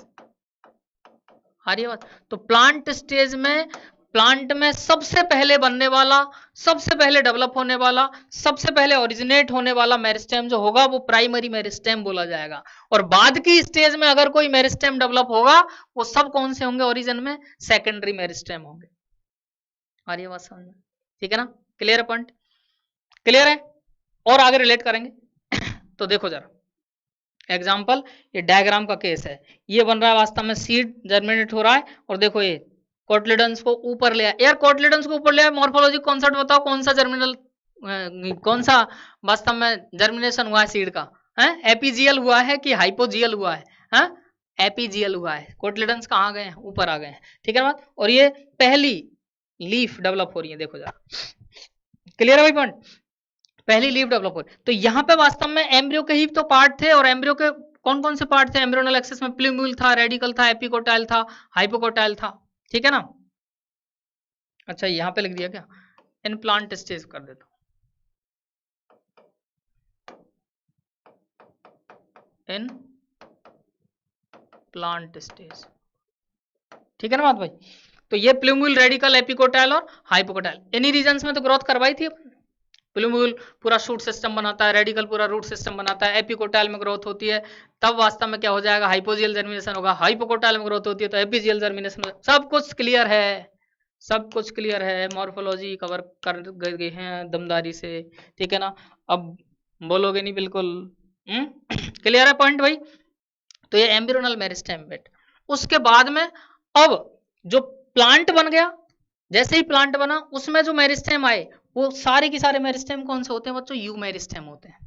आ रही है बात? तो प्लांट स्टेज में, प्लांट में सबसे पहले बनने वाला, सबसे पहले डेवलप होने वाला, सबसे पहले ओरिजिनेट होने वाला मेरिस्टेम जो होगा वो प्राइमरी मेरिस्टेम बोला जाएगा। और बाद की स्टेज में अगर कोई मेरिस्टेम डेवलप होगा वो सब कौन से होंगे? ओरिजिन में सेकेंडरी मेरिस्टेम होंगे। आ रही है बात समझ में? ठीक है ना। क्लियर है पॉइंट? क्लियर है? और आगे रिलेट करेंगे। तो देखो जरा एग्जाम्पल, ये डायग्राम का केस है। ये बन रहा है वास्तव में सीड जर्मिनेट हो रहा है, और देखो ये कोटलिडन्स को ऊपर ले आया यार। कोटलिडन्स को ऊपर ले आया, मॉर्फोलॉजी कॉन्सेप्ट बताओ कौन सा जर्मिनल, कौन सा वास्तव में जर्मिनेशन हुआ है सीड का? है एपीजियल हुआ है कि हाइपोजियल हुआ है? हाँ एपीजियल हुआ है। कोटलिडन्स कहाँ गए हैं? ऊपर आ गए हैं, ठीक है ना। और ये पहली लीफ डेवलप हो रही है, देखो जरा। क्लियर है भाई पॉइंट? पहली लीफ डेवलप हो रही। तो यहाँ पे वास्तव में एम्ब्रियो के ही तो पार्ट थे, और एम्ब्रियो के कौन कौन से पार्ट थे? एम्ब्रियोनल एक्सिस में प्लूम्यूल था, रेडिकल था, एपिकोटाइल था, हाइपोकोटाइल था, ठीक है ना। अच्छा यहाँ पे लिख दिया क्या? इन प्लांट स्टेज कर देता हूं, इन प्लांट स्टेज, ठीक है ना बात भाई। तो ये प्लूम्यूल, रेडिकल, एपिकोटाइल और हाइपोकोटाइल, इन्हीं रीजन्स में तो ग्रोथ करवाई थी। प्लूम्यूल पूरा शूट सिस्टम बनाता है, रेडिकल पूरा रूट सिस्टम बनाता है, एपिकोटाइल में ग्रोथ होती है, तब वास्तव में क्या हो जाएगा? हाइपोजियल जर्मिनेशन होगा। हाइपोकोटाइल में ग्रोथ होती है तो एपिजियल जर्मिनेशन। सब कुछ क्लियर है, सब कुछ क्लियर है, मॉर्फोलॉजी कवर कर गए हैं दमदारी से, ठीक है ना। अब बोलोगे नहीं बिल्कुल? क्लियर है पॉइंट भाई? तो ये एम्ब्रियोनल मेरिस्टेम बेट। उसके बाद में अब जो प्लांट बन गया, जैसे ही प्लांट बना उसमें जो मेरिस्टेम आए वो सारे के सारे मेरिस्टेम कौन से होते हैं बच्चों? यू मेरिस्टेम होते हैं,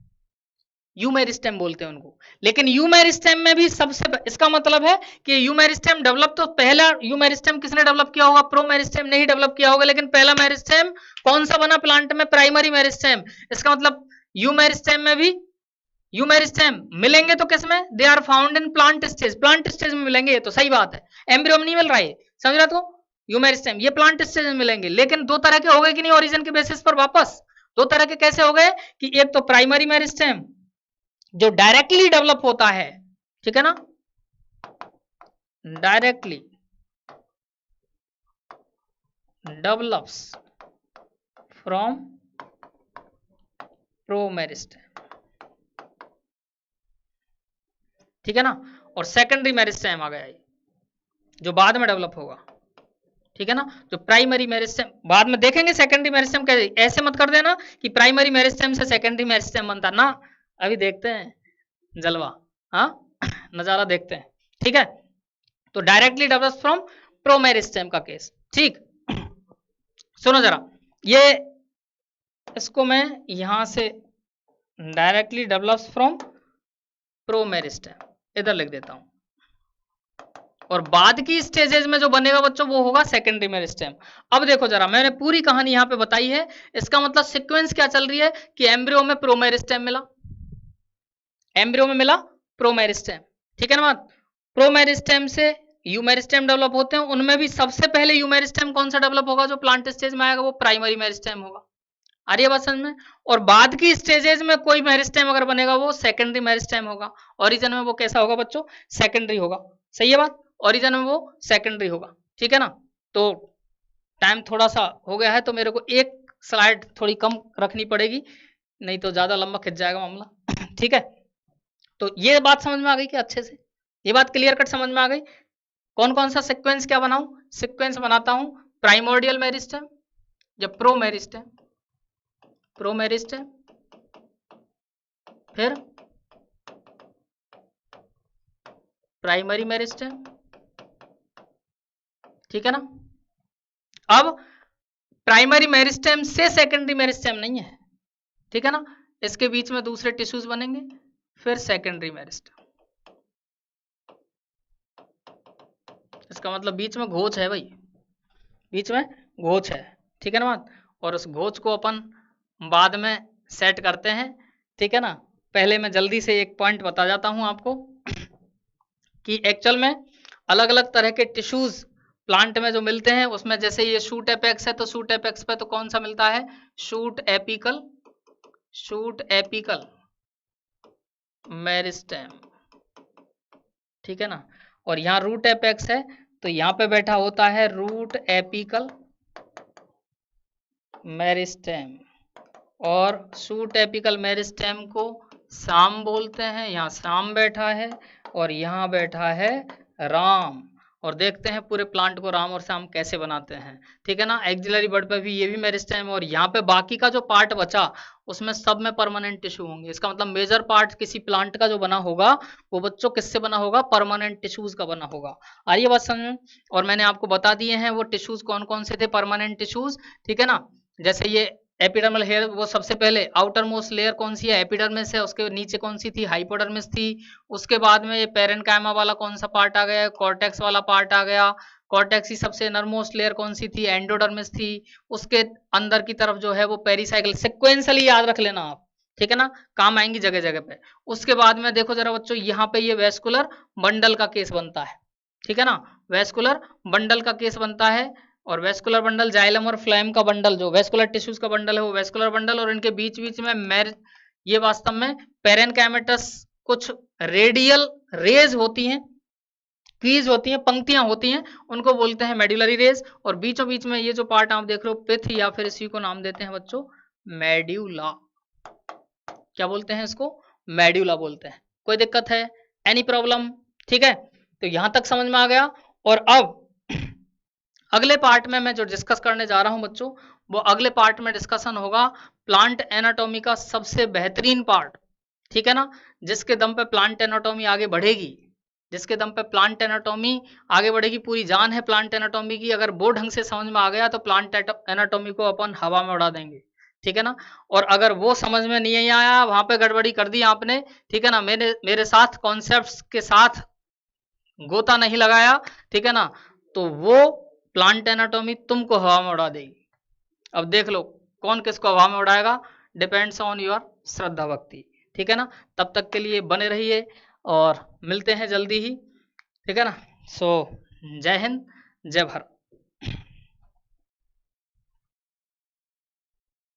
यू मेरिस्टेम बोलते हैं उनको। लेकिन यू मेरिस्टेम में भी सबसे, इसका मतलब है कि यू मेरिस्टेम डेवलप तो पहला यू मेरिस्टेम किसने डेवलप किया होगा? प्रो मेरिस्टेम ने ही डेवलप किया होगा। लेकिन पहला मेरिस्टेम कौन सा बना प्लांट में? Primary meristem. इसका मतलब यू मेरिस्टेम में भी यू मेरिस्टेम मिलेंगे तो किस में? They are found in plant stage, plant stage में मिलेंगे। ये तो सही बात है, एम्ब्रियो में नहीं मिल रहा है, समझ रहा? तो यू मेरिस्टेम ये प्लांट स्टेज में मिलेंगे। लेकिन दो तरह के हो गए कि नहीं ओरिजिन के बेसिस पर? वापस दो तरह के कैसे हो गए कि एक तो प्राइमरी मेरिस्टेम जो डायरेक्टली डेवलप होता है, ठीक है ना, डायरेक्टली डेवलप्स फ्रॉम प्रोमेरिस्टेम, ठीक है ना। और सेकेंडरी मेरिस्टेम आ गया ये, जो बाद में डेवलप होगा, ठीक है ना। जो प्राइमरी मेरिस्टेम बाद में देखेंगे, सेकेंडरी मेरिस्टेम कैसे, ऐसे मत कर देना कि प्राइमरी मेरिस्टेम से सेकेंडरी मेरिस्टेम बनता ना। अभी देखते हैं जलवा, हाँ नजारा देखते हैं, ठीक है। तो डायरेक्टली डेवलप्स फ्रॉम प्रोमेरिस्टेम का केस, ठीक। सुनो जरा, ये इसको मैं यहां से डायरेक्टली डेवलप्स फ्रॉम प्रोमेरिस्टेम इधर लिख देता हूं, और बाद की स्टेजेस में जो बनेगा बच्चों वो होगा सेकेंडरी मेरिस्टेम। अब देखो जरा, मैंने पूरी कहानी यहां पे बताई है। इसका मतलब सीक्वेंस क्या चल रही है कि एम्ब्रियो में प्रोमेरिस्टेम मिला, एम्ब्रियो में मिला प्रोमेरिस्टेम, ठीक है ना बात। प्रोमेरिस्टेम से यूमेरिस्टेम डेवलप होते हैं, उनमें भी सबसे पहले यूमेरिस्टेम कौन सा डेवलप होगा? जो प्लांट स्टेज में आएगा वो प्राइमरी मेरिस्टेम होगा। आ रही है बात समझ में? और बाद की स्टेजेस में कोई मेरिस्टेम अगर बनेगा वो सेकेंडरी मेरिस्टेम होगा। ओरिजिन में वो कैसा होगा बच्चों? सेकेंडरी होगा। सही है बात, ओरिजिन में वो सेकेंडरी होगा, ठीक है ना। तो टाइम थोड़ा सा हो गया है, तो मेरे को एक स्लाइड थोड़ी कम रखनी पड़ेगी, नहीं तो ज्यादा लंबा खिंच जाएगा मामला ठीक है। तो ये बात समझ में आ गई कि अच्छे से ये बात क्लियर कट समझ में आ गई? कौन कौन सा सीक्वेंस क्या बनाऊं? सीक्वेंस बनाता हूं प्राइमोर्डियल मेरिस्टेम या प्रो मेरिस्टेम, प्रो मेरिस्टेम, फिर प्राइमरी मेरिस्टेम, ठीक है ना। अब प्राइमरी मेरिस्टेम से सेकेंडरी मेरिस्टेम नहीं है, ठीक है ना, इसके बीच में दूसरे टिश्यूज बनेंगे, फिर सेकेंडरी मेरिस्टेम। इसका मतलब बीच में घोच है भाई, बीच में घोच है, ठीक है ना बात। और उस घोच को अपन बाद में सेट करते हैं, ठीक है ना। पहले मैं जल्दी से एक पॉइंट बता जाता हूं आपको कि एक्चुअल में अलग अलग तरह के टिश्यूज प्लांट में जो मिलते हैं, उसमें जैसे ये शूट एपेक्स है, तो शूट एपेक्स पे तो कौन सा मिलता है? Shoot apical, shoot apical meristem, ठीक है ना। और यहाँ रूट एपेक्स है, तो यहाँ पे बैठा होता है रूट एपिकल मेरिस्टेम, और शूट एपिकल मेरिस्टेम को साम बोलते हैं। यहाँ साम बैठा है और यहाँ बैठा है राम। और देखते हैं पूरे प्लांट को राम और साम कैसे बनाते हैं, ठीक है ना। एक्सिलरी बर्ड पे भी ये भी मेरिस्टेम है, और यहाँ पे बाकी का जो पार्ट बचा उसमें सब में परमानेंट टिश्यू होंगे। इसका मतलब मेजर पार्ट किसी प्लांट का जो बना होगा वो बच्चों किससे बना होगा? परमानेंट टिश्यूज का बना होगा। आ रही है बात समझ में? और मैंने आपको बता दिए हैं वो टिश्यूज कौन कौन से थे, परमानेंट टिश्यूज, ठीक है ना। जैसे ये एपिडर्मल हेयर, वो सबसे पहले आउटर मोस्ट लेयर कौन सी है? एपिडर्मिस है। उसके नीचे कौन सी थी? हाइपोडर्मिस थी। उसके बाद में ये पेरेन्काइमा वाला कौन सा पार्ट आ गया? कॉर्टेक्स वाला पार्ट आ गया। कॉर्टेक्स की सबसे इनरमोस्ट लेयर कौन सी थी? एंडोडर्मिस थी। उसके अंदर की तरफ जो है वो पेरिसाइकिल, सिक्वेंसली याद रख लेना आप, ठीक है ना, काम आएंगी जगह जगह पे। उसके बाद में देखो जरा बच्चों, यहाँ पे ये वेस्कुलर बंडल का केस बनता है, ठीक है ना, वेस्कुलर बंडल का केस बनता है। और वेस्कुलर बंडल जाइलम और फ्लैम का बंडल, जो वेस्कुलर टिश्यूज का बंडल है वो वेस्कुलर बंडल, और इनके बीच बीच में ये वास्तव में पेरेन्काइमेटस कुछ रेडियल रेज होती हैं, क्रीज होती हैं, पंक्तियां होती हैं, उनको बोलते हैं मेडुलरी रेज। और बीचों बीच में ये जो पार्ट आप देख रहे हो पिथ, या फिर इसी को नाम देते हैं बच्चों मेड्यूला। क्या बोलते हैं इसको? मेड्यूला बोलते हैं। कोई दिक्कत है? Any problem? ठीक है, तो यहां तक समझ में आ गया। और अब अगले पार्ट में मैं जो डिस्कस करने जा रहा हूं बच्चों, वो अगले पार्ट में डिस्कशन होगा प्लांट एनाटॉमी का सबसे बेहतरीन पार्ट, ठीक है ना, जिसके दम पे प्लांट एनाटॉमी आगे बढ़ेगी, जिसके दम पे प्लांट एनाटॉमी आगे बढ़ेगी। पूरी जान है प्लांट एनाटॉमी की। अगर वो ढंग से समझ में आ गया तो प्लांट एनाटॉमी को अपन हवा में उड़ा देंगे, ठीक है ना। और अगर वो समझ में नहीं आया, वहां पे गड़बड़ी कर दी आपने, ठीक है ना, मेरे साथ कॉन्सेप्ट्स के साथ गोता नहीं लगाया, ठीक है ना, तो वो प्लांट एनाटॉमी तुमको हवा में उड़ा देगी। अब देख लो कौन किसको हवा में उड़ाएगा, डिपेंड्स ऑन योर श्रद्धा भक्ति। ठीक है ना। तब तक के लिए बने रहिए और मिलते हैं जल्दी ही। ठीक है ना। सो जय हिंद, जय भारत।